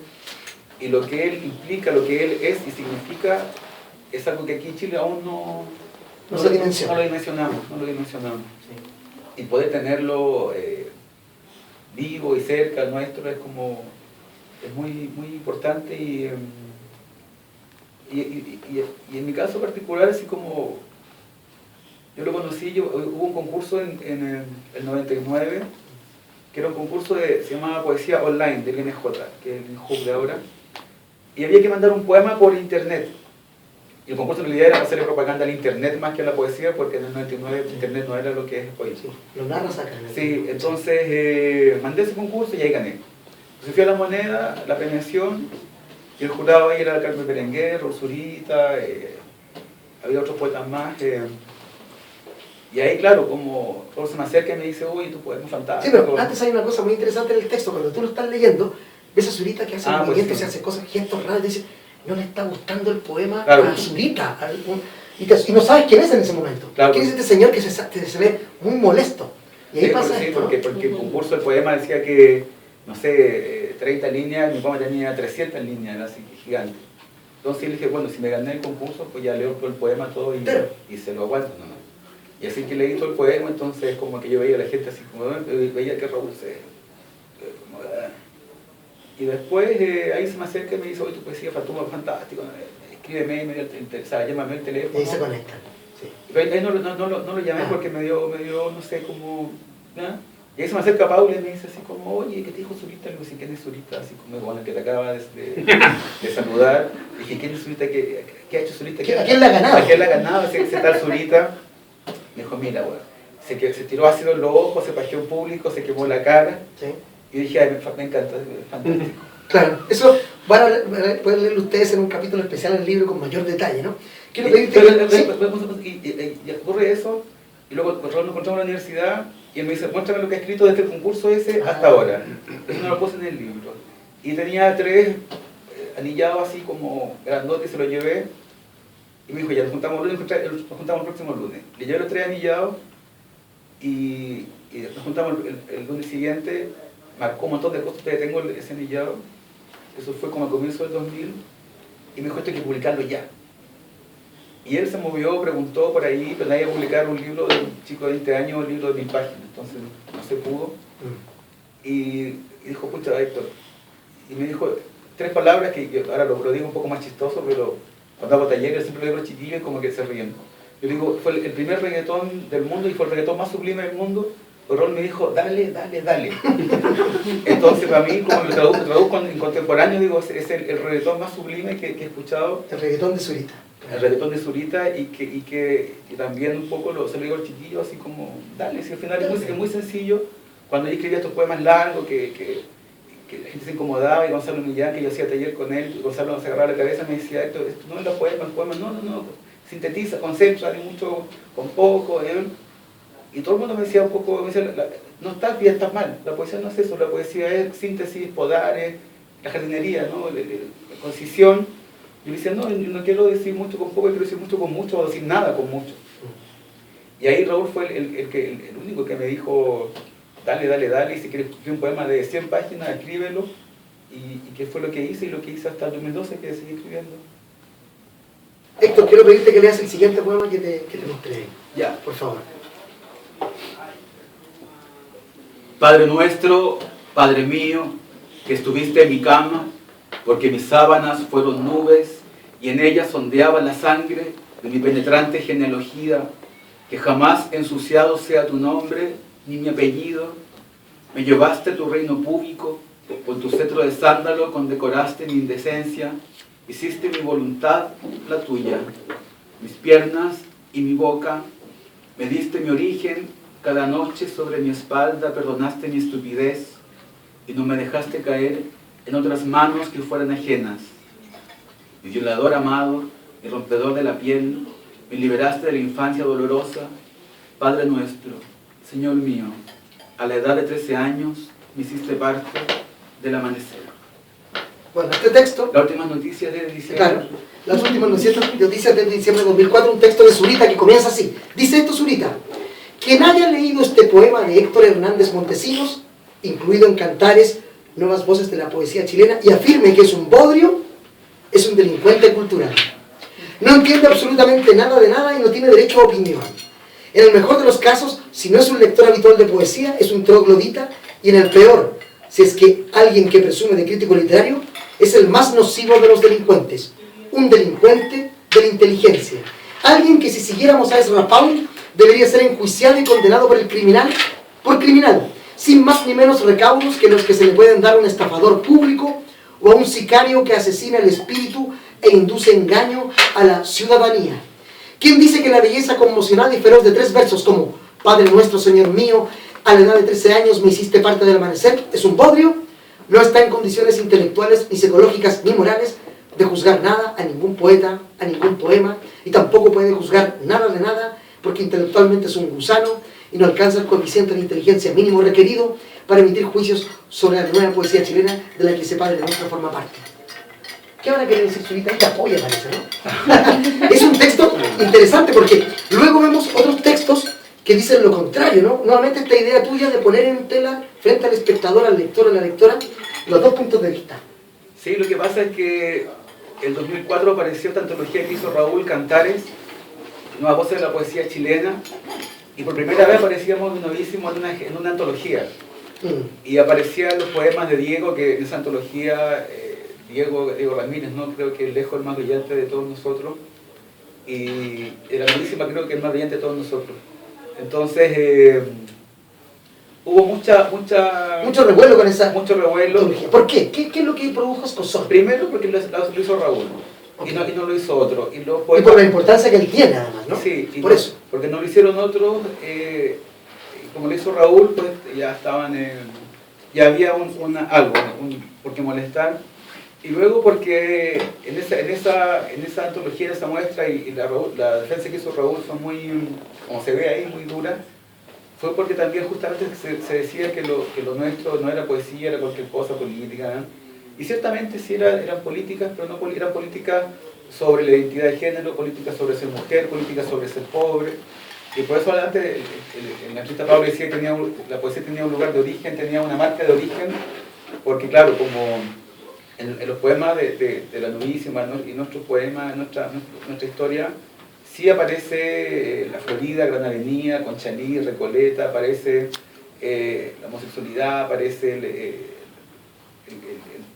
S3: y lo que él implica, lo que él es y significa, es algo que aquí en Chile aún no lo dimensionamos. Sí. Y poder tenerlo vivo y cerca nuestro es muy, muy importante, y en mi caso particular, así como yo lo conocí, hubo un concurso en el 99, que era un concurso se llamaba Poesía Online, del INJ, que es el hub de ahora, y había que mandar un poema por internet. Y el concurso en realidad era hacerle propaganda al internet más que a la poesía, porque en el 99 internet no era lo que es hoy.
S2: Sí, lo narras acá.
S3: Sí, entonces mandé ese concurso y ahí gané. Entonces fui a La Moneda, la premiación, y el jurado ahí era Carmen Berenguer, Zurita, había otros poetas más. Y ahí, claro, como todo se me acerca y me dice, uy, tu poema es fantástico.
S2: Sí, pero antes hay una cosa muy interesante en el texto. Cuando tú lo estás leyendo, ves a Zurita que hace movimientos,
S3: pues sí,
S2: se hace cosas, gestos raros, y dices, no le está gustando el poema
S3: claro,
S2: a Zurita. Y no sabes quién es en ese momento.
S3: Claro,
S2: ¿Quién es este señor que se ve muy molesto? Y ahí
S3: sí,
S2: pasa
S3: sí,
S2: esto,
S3: porque el concurso del poema decía que, no sé, 30 líneas, mi poema tenía 300 líneas, era así, gigante. Entonces le dije, bueno, si me gané el concurso, pues ya leo todo el poema todo y se lo aguanto nomás. Y así que leí todo el poema, entonces como que yo veía a la gente así, como veía que Raúl como, y después ahí se me acerca y me dice, oye, tu poesía es fantástico, escríbeme, llámame al teléfono.
S2: Y ahí se conectan. Sí.
S3: Pero ahí no lo llamé porque me dio, no sé, como... ¿no? Y ahí se me acerca Paula y me dice así como, oye, ¿qué te dijo Zurita? Le digo, ¿quién es Zurita? Así como, bueno, el que te acaba de saludar. Y dije, ¿quién es Zurita? ¿Qué ha hecho Zurita?
S2: ¿A quién la ha ganado?
S3: ¿A quién la ha ganado? Ese tal Zurita. Me dijo, mira, bueno, se tiró ácido en los ojos, se pajeó en público, se quemó la cara.
S2: Sí.
S3: Y dije, ay, me encanta, es fantástico.
S2: Claro, eso pueden leerlo ustedes en un capítulo especial del libro con mayor detalle, ¿no? Quiero pedirte
S3: y ocurre eso, y luego nos encontramos en la universidad, y él me dice, muéstrame lo que ha escrito desde el concurso ese hasta ahora. Eso no lo puse en el libro. Y tenía 3 anillados así como grandotes, se los llevé, y me dijo, ya nos juntamos el próximo lunes. Le llevé los 3 anillados, y nos juntamos el lunes siguiente, marcó un montón de cosas, todavía tengo ese anillado, eso fue como al comienzo del 2000, y me dijo, esto hay que publicarlo ya. Y él se movió, preguntó por ahí, pero nadie iba a publicar un libro de un chico de 20 años, un libro de 1000 páginas, entonces no se pudo. Y dijo, pucha, Héctor, y me dijo 3 palabras que yo ahora lo digo un poco más chistoso, pero cuando hago talleres siempre le digo a los chiquillos como que se ríen. Yo digo, fue el primer reggaetón del mundo y fue el reggaetón más sublime del mundo. Rol me dijo, dale, dale, dale. Entonces, para mí, como lo traduzco en contemporáneo, digo, es el reggaetón más sublime que he escuchado.
S2: El reggaetón de Zurita.
S3: El reggaetón de Zurita, y también un poco se lo digo al chiquillo, así como, dale, si al final es muy sencillo. Cuando yo escribía estos poemas largos, que la gente se incomodaba, y Gonzalo Millán, que yo hacía taller con él, Gonzalo se agarraba la cabeza, me decía, esto no es los poemas, no, sintetiza, concentra, mucho con poco. Y Y todo el mundo me decía un poco, me decía, no estás bien, estás mal, la poesía no es eso, la poesía es síntesis, podares, la jardinería, ¿no? La concisión. Yo le decía, no, yo no quiero decir mucho con poco, yo quiero decir mucho con mucho, o decir nada con mucho. Y ahí Raúl fue el único que me dijo, dale, dale, dale, y si quieres escribir un poema de 100 páginas, escríbelo. Y qué fue lo que hice, y lo que hice hasta el 2012, que seguí escribiendo.
S2: Héctor, quiero pedirte que leas el siguiente poema que te mostré.
S3: Ya.
S2: Por favor.
S3: Padre nuestro, Padre mío, que estuviste en mi cama, porque mis sábanas fueron nubes, y en ellas ondeaba la sangre de mi penetrante genealogía, que jamás ensuciado sea tu nombre, ni mi apellido. Me llevaste a tu reino público, con tu cetro de sándalo condecoraste mi indecencia, hiciste mi voluntad la tuya, mis piernas y mi boca, me diste mi origen, cada noche sobre mi espalda perdonaste mi estupidez, y no me dejaste caer en otras manos que fueran ajenas. Mi violador amado, mi rompedor de la piel, me liberaste de la infancia dolorosa. Padre nuestro, Señor mío, a la edad de 13 años me hiciste parte del amanecer.
S2: Bueno, este texto...
S3: Las últimas noticias de diciembre.
S2: Claro, las últimas noticias de diciembre de 2004, un texto de Zurita que comienza así. Dice esto Zurita: quien haya leído este poema de Héctor Hernández Montesinos, incluido en Cantares, Nuevas Voces de la Poesía Chilena, y afirme que es un bodrio, es un delincuente cultural. No entiende absolutamente nada de nada y no tiene derecho a opinión. En el mejor de los casos, si no es un lector habitual de poesía, es un troglodita, y en el peor, si es que alguien que presume de crítico literario, es el más nocivo de los delincuentes, un delincuente de la inteligencia. Alguien que, si siguiéramos a Ezra Pound, debería ser enjuiciado y condenado por criminal, sin más ni menos recaudos que los que se le pueden dar a un estafador público o a un sicario que asesina el espíritu e induce engaño a la ciudadanía. ¿Quién dice que la belleza conmocionada y feroz de 3 versos como Padre nuestro, Señor mío, a la edad de 13 años me hiciste parte del amanecer, es un bodrio? No está en condiciones intelectuales, ni psicológicas, ni morales de juzgar nada a ningún poeta, a ningún poema, y tampoco puede juzgar nada de nada, porque intelectualmente es un gusano y no alcanza el coeficiente de inteligencia mínimo requerido para emitir juicios sobre la nueva poesía chilena de la que ese Padre nuestro forma parte. ¿Qué van a querer decir Zurita? Ahí te apoya, parece, ¿no? Es un texto interesante porque luego vemos otros textos que dicen lo contrario, ¿no? Nuevamente esta idea tuya de poner en tela frente al espectador, al lector, a la lectora, los dos puntos de vista.
S3: Sí, lo que pasa es que el 2004 apareció esta antología que hizo Raúl, Cantares, Nuevas Voces de la Poesía Chilena, y por primera vez aparecíamos novísimos en una antología. Y aparecían los poemas de Diego, que en esa antología, Diego Ramírez, ¿no? Creo que es lejos el más brillante de todos nosotros, y la novísima creo que es el más brillante de todos nosotros. Entonces, hubo
S2: mucho revuelo con esa...
S3: Mucho revuelo.
S2: ¿Por qué? ¿Qué es lo que produjo escozor?
S3: Primero porque lo hizo Raúl, okay. y no lo hizo otro. Y
S2: por la importancia que él tiene, además, ¿no?
S3: Sí,
S2: por eso.
S3: Porque no lo hicieron otros, como lo hizo Raúl, pues ya estaban ya había algo por qué molestar. Y luego porque en esa antología, en esa muestra, y la defensa que hizo Raúl fue muy, como se ve ahí, muy dura, fue porque también justamente se decía que lo nuestro no era poesía, era cualquier cosa política, ¿no? Y ciertamente sí eran políticas, pero no eran políticas sobre la identidad de género, políticas sobre ser mujer, políticas sobre ser pobre. Y por eso adelante el artista Pablo decía que la poesía tenía un lugar de origen, tenía una marca de origen, porque claro, como en los poemas de la novísima y nuestros poemas, nuestra historia, sí aparece la Florida, Gran Avenida, Conchalí, Recoleta, aparece la homosexualidad, aparece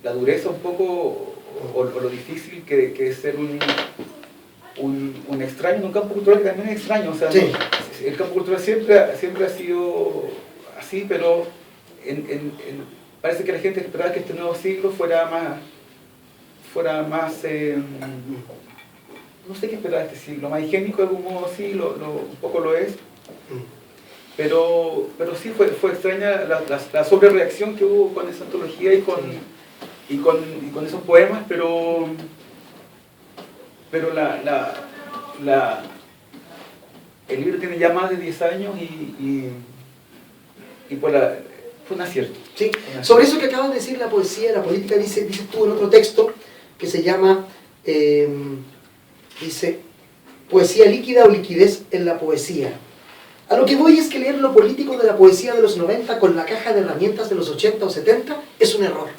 S3: la dureza un poco, o lo difícil que es ser un extraño en un campo cultural que también es extraño. O sea,
S2: sí.
S3: El campo cultural siempre ha sido así, pero parece que la gente esperaba que este nuevo siglo fuera más no sé qué esperaba este siglo, más higiénico de algún modo, sí, un poco lo es, pero sí fue extraña la sobrereacción que hubo con esa antología y con esos poemas, pero el libro tiene ya más de 10 años y fue un acierto.
S2: Sí. Sobre eso que acabas de decir, la poesía, la política, dices tú en otro texto que se llama, dice, poesía líquida o liquidez en la poesía. A lo que voy es que leer lo político de la poesía de los 90 con la caja de herramientas de los 80 o 70 es un error.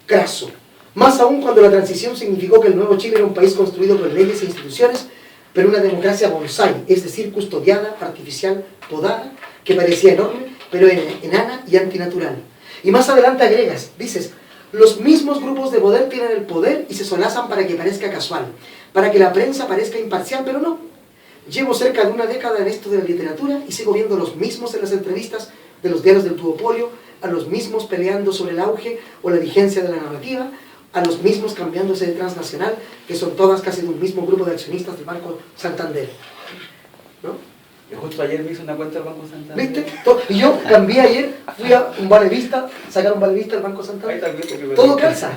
S2: Craso. Más aún cuando la transición significó que el nuevo Chile era un país construido por leyes e instituciones, pero una democracia bonsai, es decir, custodiada, artificial, podada, que parecía enorme, pero enana y antinatural. Y más adelante agregas, dices, los mismos grupos de poder tienen el poder y se solazan para que parezca casual, para que la prensa parezca imparcial, pero no. Llevo cerca de una década en esto de la literatura y sigo viendo los mismos en las entrevistas de los diarios del duopolio, a los mismos peleando sobre el auge o la vigencia de la narrativa, a los mismos cambiándose de transnacional, que son todas casi de un mismo grupo de accionistas del Banco Santander. ¿No?
S3: Yo justo ayer me hice una cuenta del Banco Santander.
S2: ¿Viste? Y yo cambié ayer, fui a un Valevista, sacar un Valevista del Banco Santander. Todo calza,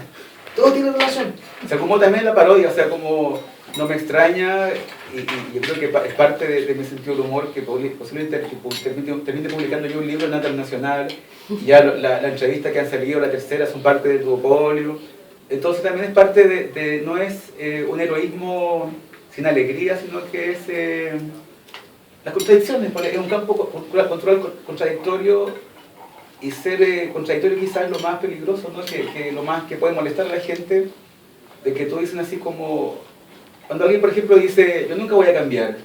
S2: todo tiene relación.
S3: O sea, como también la parodia, o sea, como no me extraña, y yo creo que es parte de mi sentido del humor, que posiblemente termine publicando yo un libro en la internacional, y ya la entrevista que han salido, la tercera, son parte del duopolio. Entonces también es parte no es un heroísmo sin alegría, sino que es las contradicciones, es un campo cultural contradictorio, y ser contradictorio quizás es lo más peligroso, ¿no? que lo más que puede molestar a la gente, de que todos dicen así como, cuando alguien por ejemplo dice, yo nunca voy a cambiar,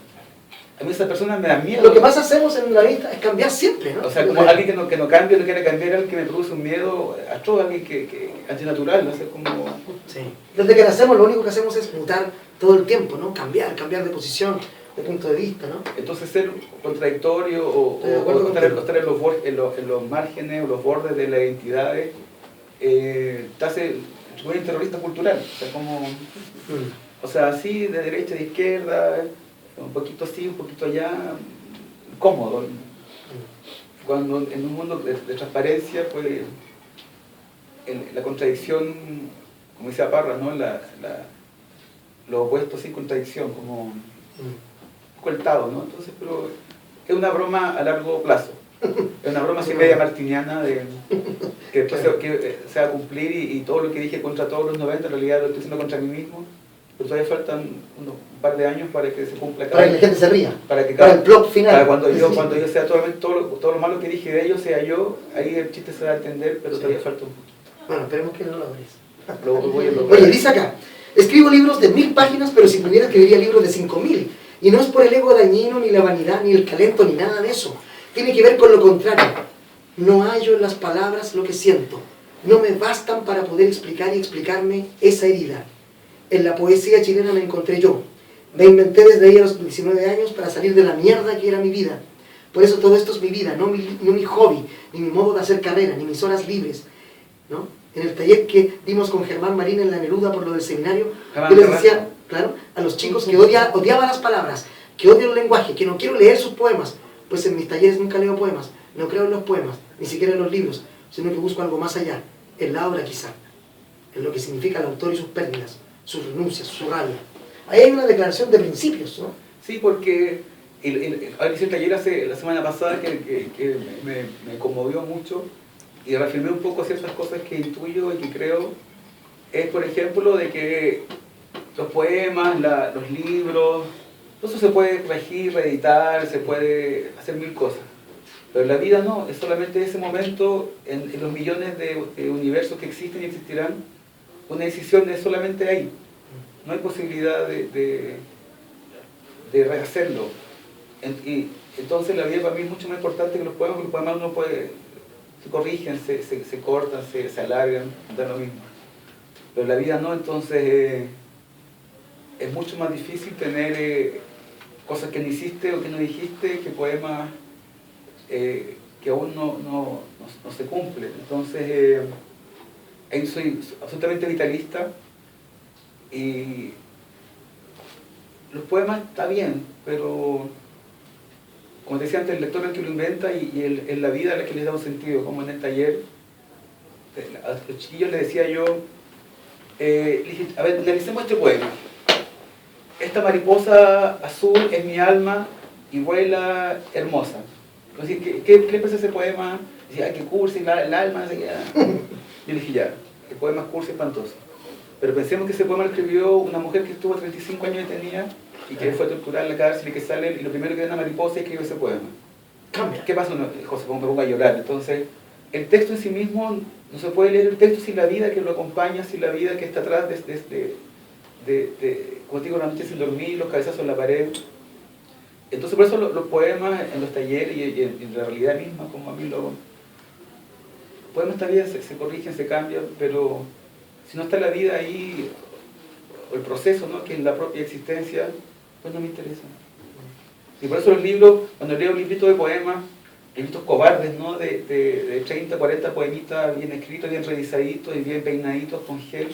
S3: a mí esas personas me dan miedo.
S2: Lo que más hacemos en la vida es cambiar siempre, ¿no?
S3: O sea, como alguien que no cambia, no quiere cambiar, alguien que me produce un miedo atroz, alguien que antinatural, no sé, como...
S2: Sí. Desde que nacemos lo único que hacemos es mutar todo el tiempo, ¿no? Cambiar de posición, de punto de vista, ¿no?
S3: Entonces ser contradictorio o estar en los márgenes o los bordes de las identidades te hace un terrorista cultural, o sea, como... O sea, así, de derecha, de izquierda, un poquito así, un poquito allá, cómodo. Cuando en un mundo de transparencia, pues la contradicción, como decía Parra, ¿no? Lo opuesto sin contradicción, como un poco el Tao, ¿no? Entonces, pero es una broma a largo plazo. Es una broma así media martiniana que después se va a cumplir y todo lo que dije contra todos los 90 en realidad lo estoy haciendo contra mí mismo. Pero todavía faltan un par de años para que se cumpla.
S2: Para que la gente se ría.
S3: Para
S2: el plot final.
S3: Para cuando yo sea todo lo malo que dije de ellos sea yo, ahí el chiste se va a entender, pero todavía falta un poquito.
S2: Bueno, esperemos que no lo logres.
S3: Lo voy a lograr.
S2: Oye, dice acá, escribo libros de 1000 páginas, pero si pudiera escribiría libros de 5000. Y no es por el ego dañino, ni la vanidad, ni el talento, ni nada de eso. Tiene que ver con lo contrario. No hallo en las palabras lo que siento. No me bastan para poder explicar y explicarme esa herida. En la poesía chilena me encontré yo. Me inventé desde ahí a los 19 años para salir de la mierda que era mi vida. Por eso todo esto es mi vida, no mi hobby, ni mi modo de hacer carrera, ni mis horas libres, ¿no? En el taller que dimos con Germán Marín en la Neruda por lo del seminario, yo les decía, claro, a los chicos que odiaban las palabras, que odian el lenguaje, que no quiero leer sus poemas, pues en mis talleres nunca leo poemas, no creo en los poemas, ni siquiera en los libros, sino que busco algo más allá, en la obra quizá, en lo que significa el autor y sus pérdidas, sus renuncias, su rabia. Ahí hay una declaración de principios, ¿no?
S3: Sí, porque hice un taller la semana pasada que me conmovió mucho y reafirmé un poco ciertas cosas que intuyo y que creo. Es, por ejemplo, de que los poemas, los libros, todo eso se puede corregir, reeditar, se puede hacer mil cosas. Pero la vida no, es solamente ese momento en los millones de universos que existen y existirán. Una decisión es solamente ahí. No hay posibilidad de rehacerlo. Y entonces la vida para mí es mucho más importante que los poemas, porque los poemas uno puede, se corrigen, se cortan, se alargan, da lo mismo. Pero la vida no, entonces es mucho más difícil tener cosas que no hiciste o que no dijiste, que poemas que aún no se cumplen. Entonces ahí soy absolutamente vitalista y los poemas está bien, pero como decía antes, el lector es el que lo inventa y es la vida la que les da un sentido, como en el taller. A los chiquillos les decía yo, les dije, a ver, analicemos este poema. Esta mariposa azul es mi alma y vuela hermosa. Entonces, ¿qué le parece ese poema? Decía, ay, qué cursi, el alma, no sé qué. Yo le dije, ya, el poema es cursi, espantoso. Pero pensemos que ese poema lo escribió una mujer que estuvo 35 años detenida y que fue torturada en la cárcel y que sale, y lo primero que ve una mariposa y escribe ese poema.
S2: Cambia.
S3: ¿Qué pasa? José, me pongo a llorar. Entonces, el texto en sí mismo, no se puede leer el texto sin la vida que lo acompaña, sin la vida que está atrás como digo, la noche sin dormir, los cabezazos en la pared. Entonces, por eso los poemas en los talleres y en la realidad misma, como a mí los poemas está bien, se corrigen, se cambian, pero si no está la vida ahí, o el proceso, ¿no?, que es la propia existencia, pues no me interesa. Y por eso los libros, cuando leo un librito de poemas, libritos cobardes, ¿no?, de 30, 40 poemitas bien escritos, bien revisaditos y bien peinaditos con gel,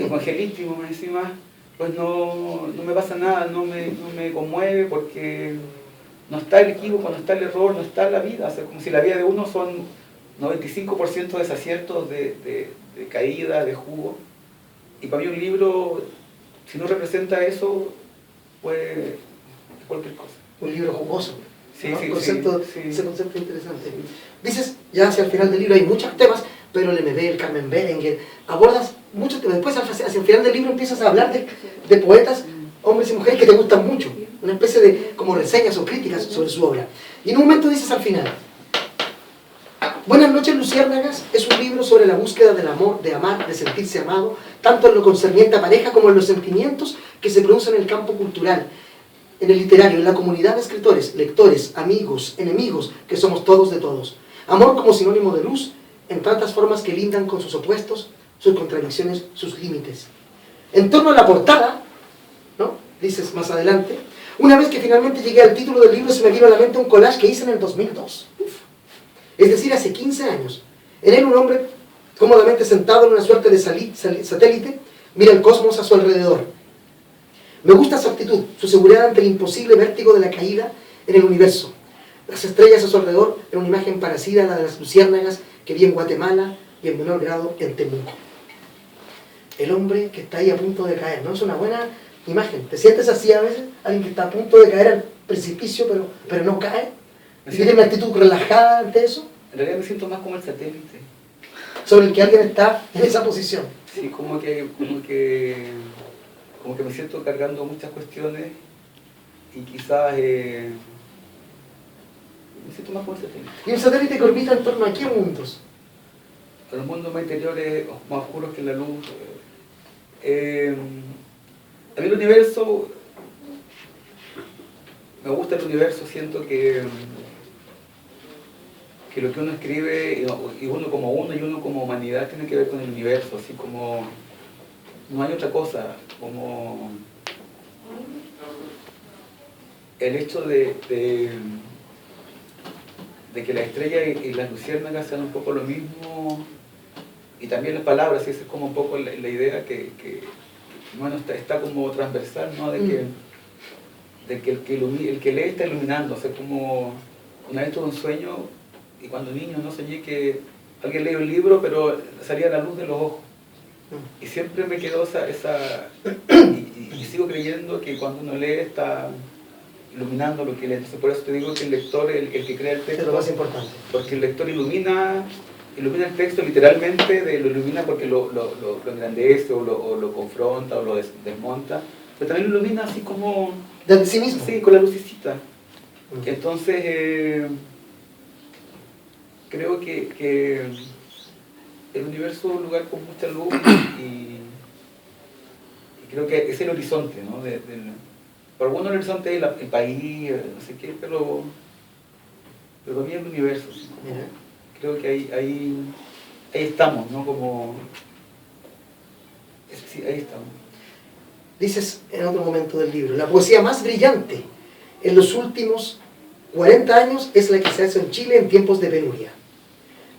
S3: con gel íntimo más encima, pues no me pasa nada, no me conmueve, porque no está el equívoco, no está el error, no está la vida. O sea, como si la vida de uno son 95% de desaciertos, de caída, de jugo. Y para mí un libro, si no representa eso, pues es cualquier cosa.
S2: Un libro jugoso.
S3: Sí,
S2: ¿no?
S3: sí, sí.
S2: Ese concepto interesante. Dices, ya hacia el final del libro hay muchos temas, pero el MB, el Carmen Berenguer, abordas muchos temas. Después, hacia el final del libro, empiezas a hablar de poetas, hombres y mujeres que te gustan mucho. Una especie de como reseñas o críticas sobre su obra. Y en un momento dices al final, Buenas noches, Luciérnagas es un libro sobre la búsqueda del amor, de amar, de sentirse amado, tanto en lo concerniente a pareja como en los sentimientos que se producen en el campo cultural, en el literario, en la comunidad de escritores, lectores, amigos, enemigos, que somos todos de todos. Amor como sinónimo de luz, en tantas formas que lindan con sus opuestos, sus contradicciones, sus límites. En torno a la portada, ¿no?, dices más adelante, una vez que finalmente llegué al título del libro se me vino a la mente un collage que hice en el 2002. Es decir, hace 15 años. En él un hombre cómodamente sentado en una suerte de satélite mira el cosmos a su alrededor. Me gusta su actitud, su seguridad ante el imposible vértigo de la caída en el universo. Las estrellas a su alrededor en una imagen parecida a la de las luciérnagas que vi en Guatemala y en menor grado en Temuco. El hombre que está ahí a punto de caer, ¿no? Es una buena imagen. ¿Te sientes así a veces? Alguien que está a punto de caer al precipicio pero no cae. ¿Y tiene una actitud relajada ante eso?
S3: En realidad me siento más como el satélite.
S2: Sobre el que alguien está en esa posición.
S3: Sí, como que me siento cargando muchas cuestiones y quizás me siento más como el satélite.
S2: ¿Y el satélite que orbita en torno a qué mundos?
S3: A los mundos más interiores, más oscuros que la luz. A mí el universo, me gusta el universo, siento que lo que uno escribe, y uno como uno y uno como humanidad, tiene que ver con el universo, así como no hay otra cosa, como el hecho de que la estrella y las luciérnagas sean un poco lo mismo, y también las palabras, y esa es como un poco la idea que bueno, está como transversal, ¿no? De que el que lee está iluminando, o sea, como una vez tuve un sueño, y cuando niño no soñé que alguien leía un libro, pero salía la luz de los ojos. Y siempre me quedó y sigo creyendo que cuando uno lee está iluminando lo que lee. Entonces por eso te digo que el lector, el que crea el texto,
S2: es lo más importante.
S3: Porque el lector ilumina el texto literalmente, lo ilumina porque lo engrandece o lo confronta o lo desmonta, pero también lo ilumina así como...
S2: ¿De sí mismo?
S3: Sí, con la lucecita. Entonces, creo que el universo es un lugar con mucha luz y creo que es el horizonte, ¿no? Para algunos el horizonte es el país, no sé qué, pero para mí es el universo. ¿Sí? Creo que ahí estamos, ¿no? Como... Sí, ahí estamos.
S2: Dices en otro momento del libro, la poesía más brillante en los últimos 40 años es la que se hace en Chile en tiempos de penuria.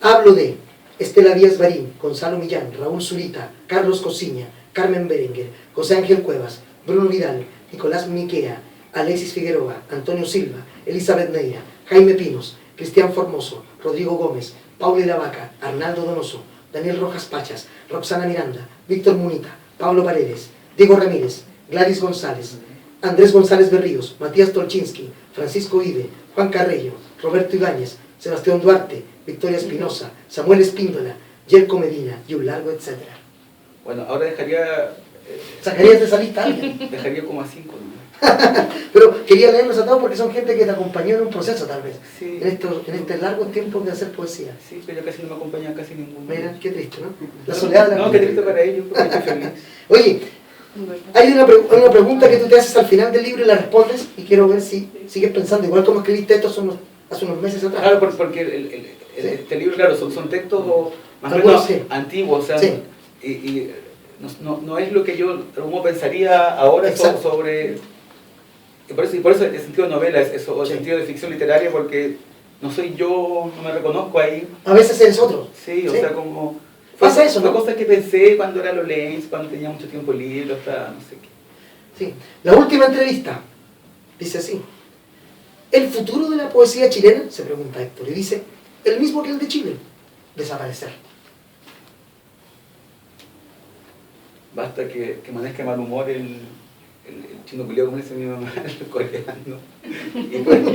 S2: Hablo de Estela Díaz Barín, Gonzalo Millán, Raúl Zurita, Carlos Cosiña, Carmen Berenguer, José Ángel Cuevas, Bruno Vidal, Nicolás Miquea, Alexis Figueroa, Antonio Silva, Elizabeth Neira, Jaime Pinos, Cristian Formoso, Rodrigo Gómez, Paula Lavaca, Arnaldo Donoso, Daniel Rojas Pachas, Roxana Miranda, Víctor Munita, Pablo Paredes, Diego Ramírez, Gladys González, Andrés González Berríos, Matías Tolchinsky, Francisco Ide, Juan Carreño, Roberto Ibáñez, Sebastián Duarte, Victoria Espinosa, Samuel Espíndola, Yerko Medina y un largo etcétera.
S3: Bueno, ahora dejaría...
S2: ¿Sacarías de esa lista a alguien?
S3: Dejaría como a 5, ¿no?
S2: Pero quería leerlos a todos porque son gente que te acompañó en un proceso tal vez,
S3: Sí.
S2: en este largo tiempo de hacer poesía.
S3: Sí, pero ya casi no me acompaña casi ninguno.
S2: Mira, qué triste, ¿no? La soledad de la
S3: No, qué triste para ellos, porque estoy feliz.
S2: Oye, hay una pregunta que tú te haces al final del libro y la respondes, y quiero ver si sigues pensando, igual como escribiste esto hace unos meses atrás.
S3: Claro, porque este libro, claro, son textos más o
S2: Algunos
S3: menos
S2: sí.
S3: antiguos, o sea,
S2: Sí.
S3: y no es lo que yo como pensaría ahora
S2: Exacto.
S3: sobre... Y por eso el sentido de novela es eso, o el
S2: Sí.
S3: sentido de ficción literaria, porque no soy yo, no me reconozco ahí.
S2: A veces eres otro.
S3: Sí, o
S2: Sí.
S3: sea, como...
S2: Pasa eso,
S3: fue
S2: ¿no?
S3: cosas que pensé cuando era Lolens, cuando tenía mucho tiempo libre, hasta no sé qué.
S2: Sí. La última entrevista dice así: ¿el futuro de la poesía chilena? Se pregunta Héctor, y dice, el mismo que el de Chile, desaparecer.
S3: Basta que amanezca de mal humor el chino culiao, como dice mi mamá, el coreano. Y bueno,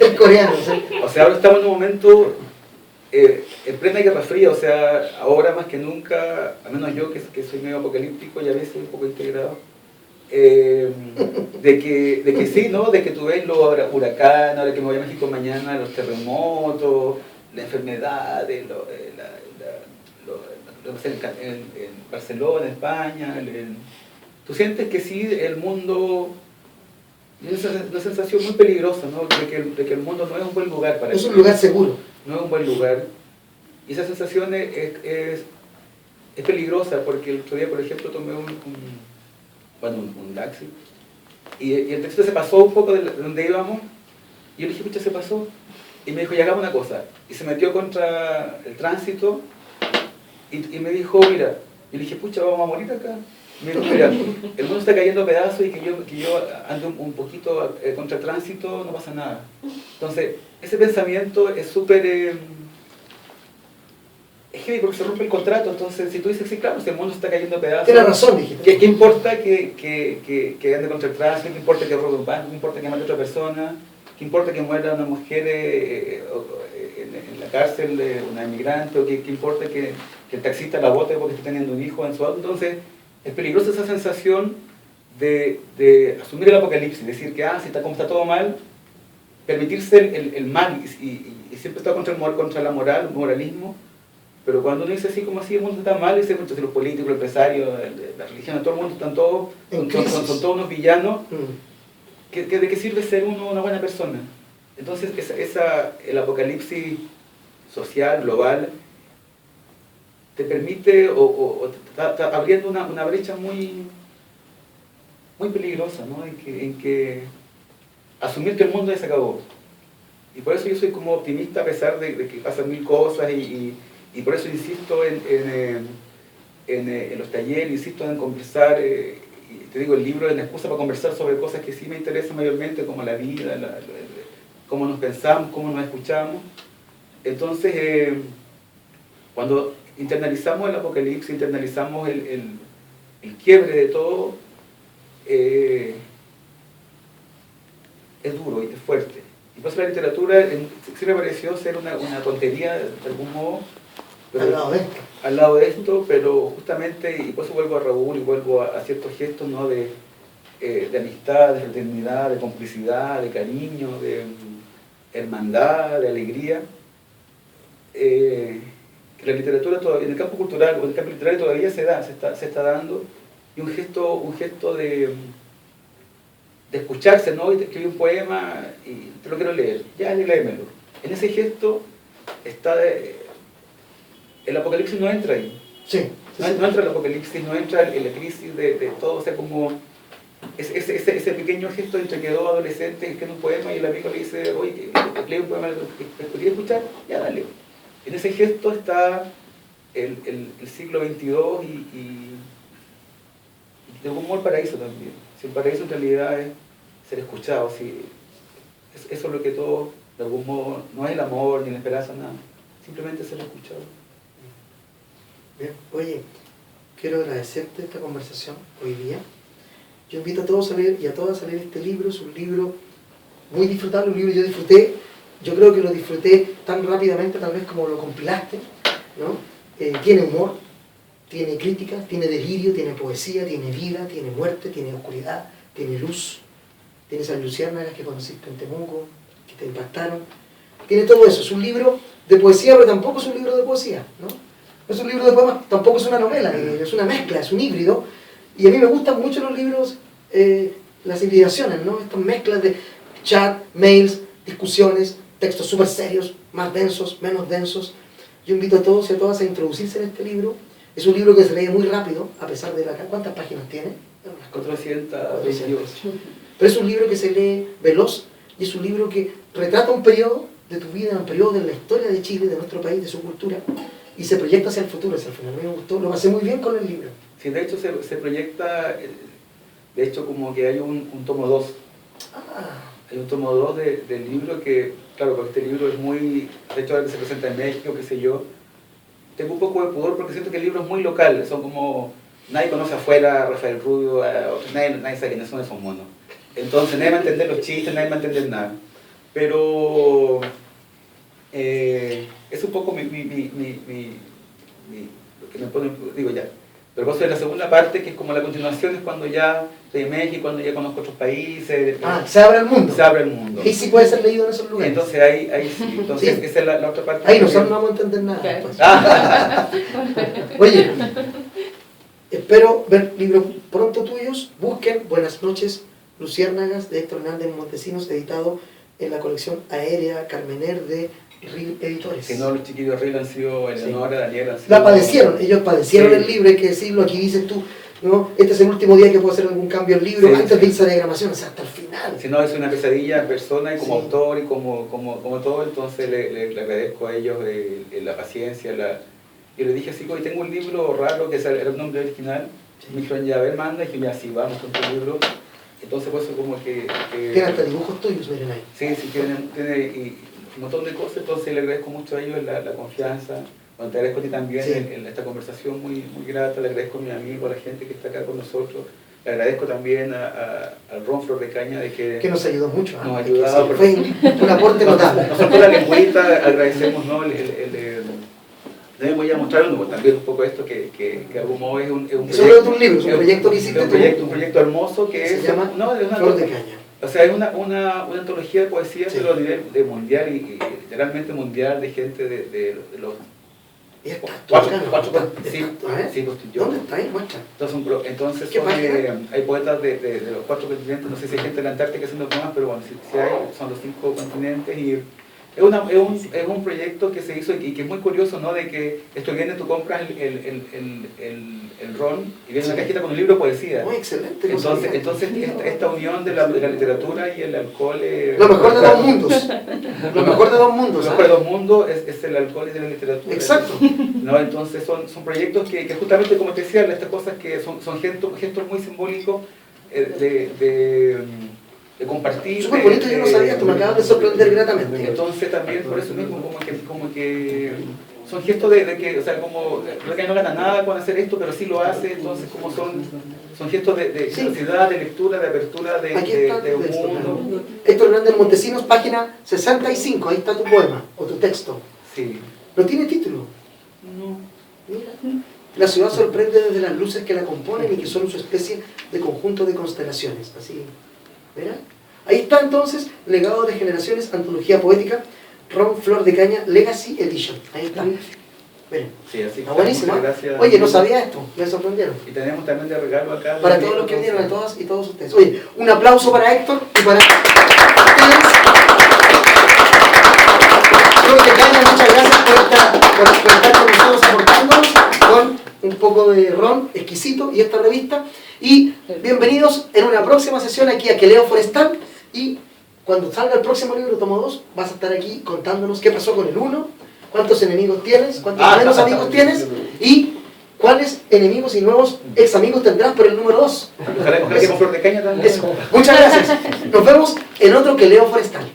S2: El coreano, ¿sí?
S3: o sea, ahora estamos en un momento en plena Guerra Fría, o sea, ahora más que nunca, al menos yo que soy medio apocalíptico y a veces un poco integrado, de que sí, ¿no? De que tú ves los huracanes, ahora que me voy a México mañana, los terremotos, la enfermedad, en Barcelona, España, tú sientes que sí, el mundo... Es una sensación muy peligrosa, ¿no? De que el mundo no es un buen lugar para
S2: Es un
S3: vivir.
S2: lugar seguro.
S3: No es un buen lugar. Y esa sensación es peligrosa, porque el otro día, por ejemplo, tomé un taxi, y el taxista se pasó un poco de donde íbamos, y yo le dije, pucha, se pasó. Y me dijo, ya hagamos una cosa. Y se metió contra el tránsito, y me dijo, mira, yo le dije, pucha, vamos a morir acá. Me dijo, mira, el mundo está cayendo a pedazos y que yo ande un poquito contra el tránsito, no pasa nada. Entonces, ese pensamiento es súper... es heavy porque se rompe el contrato. Entonces, si tú dices, sí, claro, si el mundo está cayendo a pedazos...
S2: Tienes razón, dijiste.
S3: ¿Qué importa que ande contra el tránsito? ¿Qué importa que robe un banco? ¿Qué importa que mate a otra persona? ¿Qué importa que muera una mujer en la cárcel, una inmigrante? ¿O qué importa que el taxista la bote porque está teniendo un hijo en su auto? Entonces, es peligrosa esa sensación de asumir el apocalipsis, decir que, como está todo mal, permitirse el mal, y siempre está contra la moral, el moralismo, pero cuando uno dice así como así, el mundo está mal, dice, entonces los políticos, los empresarios, la religión, todo el mundo están todos, son todos unos villanos, ¿de qué sirve ser uno una buena persona? Entonces, el apocalipsis social, global, te permite, o te está abriendo una brecha muy peligrosa, ¿no? En que asumir que el mundo ya se acabó. Y por eso yo soy como optimista a pesar de que pasan mil cosas, y por eso insisto en los talleres, insisto en conversar, y te digo, el libro es una excusa para conversar sobre cosas que sí me interesan mayormente, como la vida, cómo nos pensamos, cómo nos escuchamos. Entonces, cuando internalizamos el apocalipsis, internalizamos el quiebre de todo, es duro y es fuerte. Y por eso la literatura sí me pareció ser una tontería de algún modo, pero, al lado de esto, pero justamente, y por eso vuelvo a Raúl y vuelvo a ciertos gestos, ¿no? de amistad, de fraternidad, de complicidad, de cariño, de hermandad, de alegría, que la literatura todavía, en el campo cultural o en el campo literario todavía se está dando, y un gesto de escucharse, ¿no? Y de escribir un poema y te lo quiero leer, ya léemelo. En ese gesto está el apocalipsis no entra ahí.
S2: Sí.
S3: No entra el apocalipsis, no entra en la crisis de todo, o sea, como ese pequeño gesto entre que dos adolescentes escriben un poema y el amigo le dice, oye, lee un poema, ¿podrías escuchar? Ya, dale. En ese gesto está el siglo XXII y de algún modo el paraíso también. Si el paraíso en realidad es ser escuchado, si eso es lo que todo, de algún modo, no es el amor ni la esperanza, nada, simplemente ser escuchado.
S2: Bien. Oye, quiero agradecerte esta conversación hoy día. Yo invito a todos a leer y a todas a leer este libro. Es un libro muy disfrutable, un libro que yo disfruté. Yo creo que lo disfruté tan rápidamente tal vez como lo compilaste, ¿no? Tiene humor, tiene crítica, tiene delirio, tiene poesía, tiene vida, tiene muerte, tiene oscuridad, tiene luz. Tiene esas luciérnagas que conociste en Temuco, que te impactaron. Tiene todo eso. Es un libro de poesía, pero tampoco es un libro de poesía, ¿no? No es un libro de poemas, tampoco es una novela, es una mezcla, es un híbrido. Y a mí me gustan mucho los libros, las hibridaciones, ¿no? Estas mezclas de chat, mails, discusiones, textos súper serios, más densos, menos densos. Yo invito a todos y a todas a introducirse en este libro. Es un libro que se lee muy rápido, a pesar de la... ¿Cuántas páginas tiene?
S3: 428.
S2: Pero es un libro que se lee veloz y es un libro que retrata un periodo de tu vida, un periodo de la historia de Chile, de nuestro país, de su cultura, y se proyecta hacia el futuro, hacia el final. A mí me gustó, lo pasé muy bien con el libro.
S3: Sí, de hecho se proyecta, de hecho como que hay un tomo 2. Hay un tomo 2 del libro que, claro, porque este libro es muy, de hecho ahora que se presenta en México, qué sé yo, tengo un poco de pudor porque siento que el libro es muy local, son como, nadie conoce afuera a Rafael Rubio, nadie sabe quiénes son esos monos. Entonces nadie va a entender los chistes, nadie va a entender nada. Pero es un poco lo que me pone, digo ya. Pero cosa de la segunda parte, que es como la continuación, es cuando ya de México, cuando ya conozco otros países.
S2: Se abre el mundo.
S3: Se abre el mundo.
S2: Y sí puede ser leído en esos lugares.
S3: Entonces ahí sí. Entonces
S2: Sí.
S3: esa es la otra parte.
S2: Ahí nosotros no vamos a entender nada.
S4: Claro.
S2: Pues. Oye, espero ver libros pronto tuyos. Busquen Buenas noches, Luciérnagas, de Héctor Hernández Montesinos, editado en la colección Aérea Carmener de RIL Editores.
S3: Si no, los chiquillos Ril han sido Eleonora, Daniela. Han sido...
S2: La padecieron, ellos padecieron
S3: Sí.
S2: el libro, hay que decirlo. Aquí dices tú, ¿no? Este es el último día que puedo hacer algún cambio al libro,
S3: Sí,
S2: antes
S3: sí.
S2: de irse a la diagramación, o sea, hasta el final.
S3: Si no, es una pesadilla en persona y como
S2: Sí.
S3: autor y como todo, entonces le agradezco a ellos la paciencia. Yo le dije así, hoy tengo un libro raro que era el nombre original.
S2: Sí.
S3: Me dijeron, ya, a ver, manda, y dije, mira, sí, vamos con tu libro. Entonces, pues, como que
S2: Tiene hasta dibujos tuyos, miren ahí.
S3: sí, tiene y un montón de cosas, entonces le agradezco mucho a ellos la confianza. Bueno, te agradezco a ti también
S2: Sí.
S3: en esta conversación muy grata, le agradezco a mi amigo, a la gente que está acá con nosotros, le agradezco también al Ron Flor de Caña de que
S2: nos ayudó mucho.
S3: nos ha
S2: Hay que
S3: ayudado.
S2: decirlo. Fue un aporte notable.
S3: Nosotros la lengüita agradecemos, ¿no? Les voy a mostrar también un poco esto que de algún modo es un
S2: Eso
S3: proyecto,
S2: es un libro, es un proyecto que hiciste tú.
S3: un proyecto hermoso que
S2: Se
S3: es,
S2: llama
S3: no, es una,
S2: Flor de Caña.
S3: o sea, es una antología de poesía,
S2: Sí.
S3: pero a nivel de mundial y literalmente mundial, de gente de los
S2: Y está
S3: cuatro,
S2: sí,
S3: sí, pues, yo.
S2: ¿Dónde está ahí? Muestra.
S3: Entonces
S2: ¿Qué página?
S3: hay poetas de los 4 continentes, no sé si hay gente de la Antártica haciendo poemas, pero bueno, si hay, son los 5 continentes y es un proyecto que se hizo y que es muy curioso, ¿no? De que esto viene, tú compras el ron y viene una
S2: Sí.
S3: cajita con un libro de poesía.
S2: Muy excelente. no sabía.
S3: Entonces esta unión de la literatura y el alcohol...
S2: Lo mejor de dos mundos. Lo mejor de dos mundos.
S3: Lo
S2: ¿ah?
S3: mejor de dos mundos es el alcohol y de la literatura.
S2: Exacto.
S3: ¿No? Entonces son proyectos que justamente, como te decía, estas cosas que son gestos muy simbólicos de compartir.
S2: Súper bonito, yo no sabía esto, me acabas de sorprender gratamente.
S3: Entonces también por eso mismo, como que son gestos de que, o sea, como que no gana nada con hacer esto, pero sí lo hace, entonces como son gestos de
S2: Sí.
S3: curiosidad, de lectura, de apertura
S2: Aquí está
S3: de
S2: tu
S3: un
S2: texto.
S3: mundo.
S2: claro. Héctor Hernández Montesinos, página 65, ahí está tu poema o tu texto.
S3: Sí.
S2: No tiene título.
S3: No.
S2: Mira. La ciudad sorprende desde las luces que la componen y que son su especie de conjunto de constelaciones. Así, ¿verá? Ahí está entonces, Legado de Generaciones, Antología Poética, Ron Flor de Caña, Legacy Edition. Ahí está. Miren,
S3: Sí, así que
S2: está buenísimo.
S3: muchas
S2: ¿eh?
S3: gracias.
S2: Oye, no sabía esto, me sorprendieron.
S3: Y tenemos también de regalo acá.
S2: Para todos los que vinieron, a todas y todos ustedes. Oye, un aplauso para Héctor y para ustedes. Flor de Caña, muchas gracias por estar con nosotros aportándonos con un poco de ron exquisito y esta revista. Y bienvenidos en una próxima sesión aquí a Queleo Forestal. Y cuando salga el próximo libro, tomo 2, vas a estar aquí contándonos qué pasó con el 1, cuántos enemigos tienes, cuántos menos amigos tienes y cuáles enemigos y nuevos ex amigos tendrás por el número 2.
S3: Ojalá que con Flor de Caña también.
S2: Eso. Muchas gracias. Nos vemos en otro Queleo Forestal.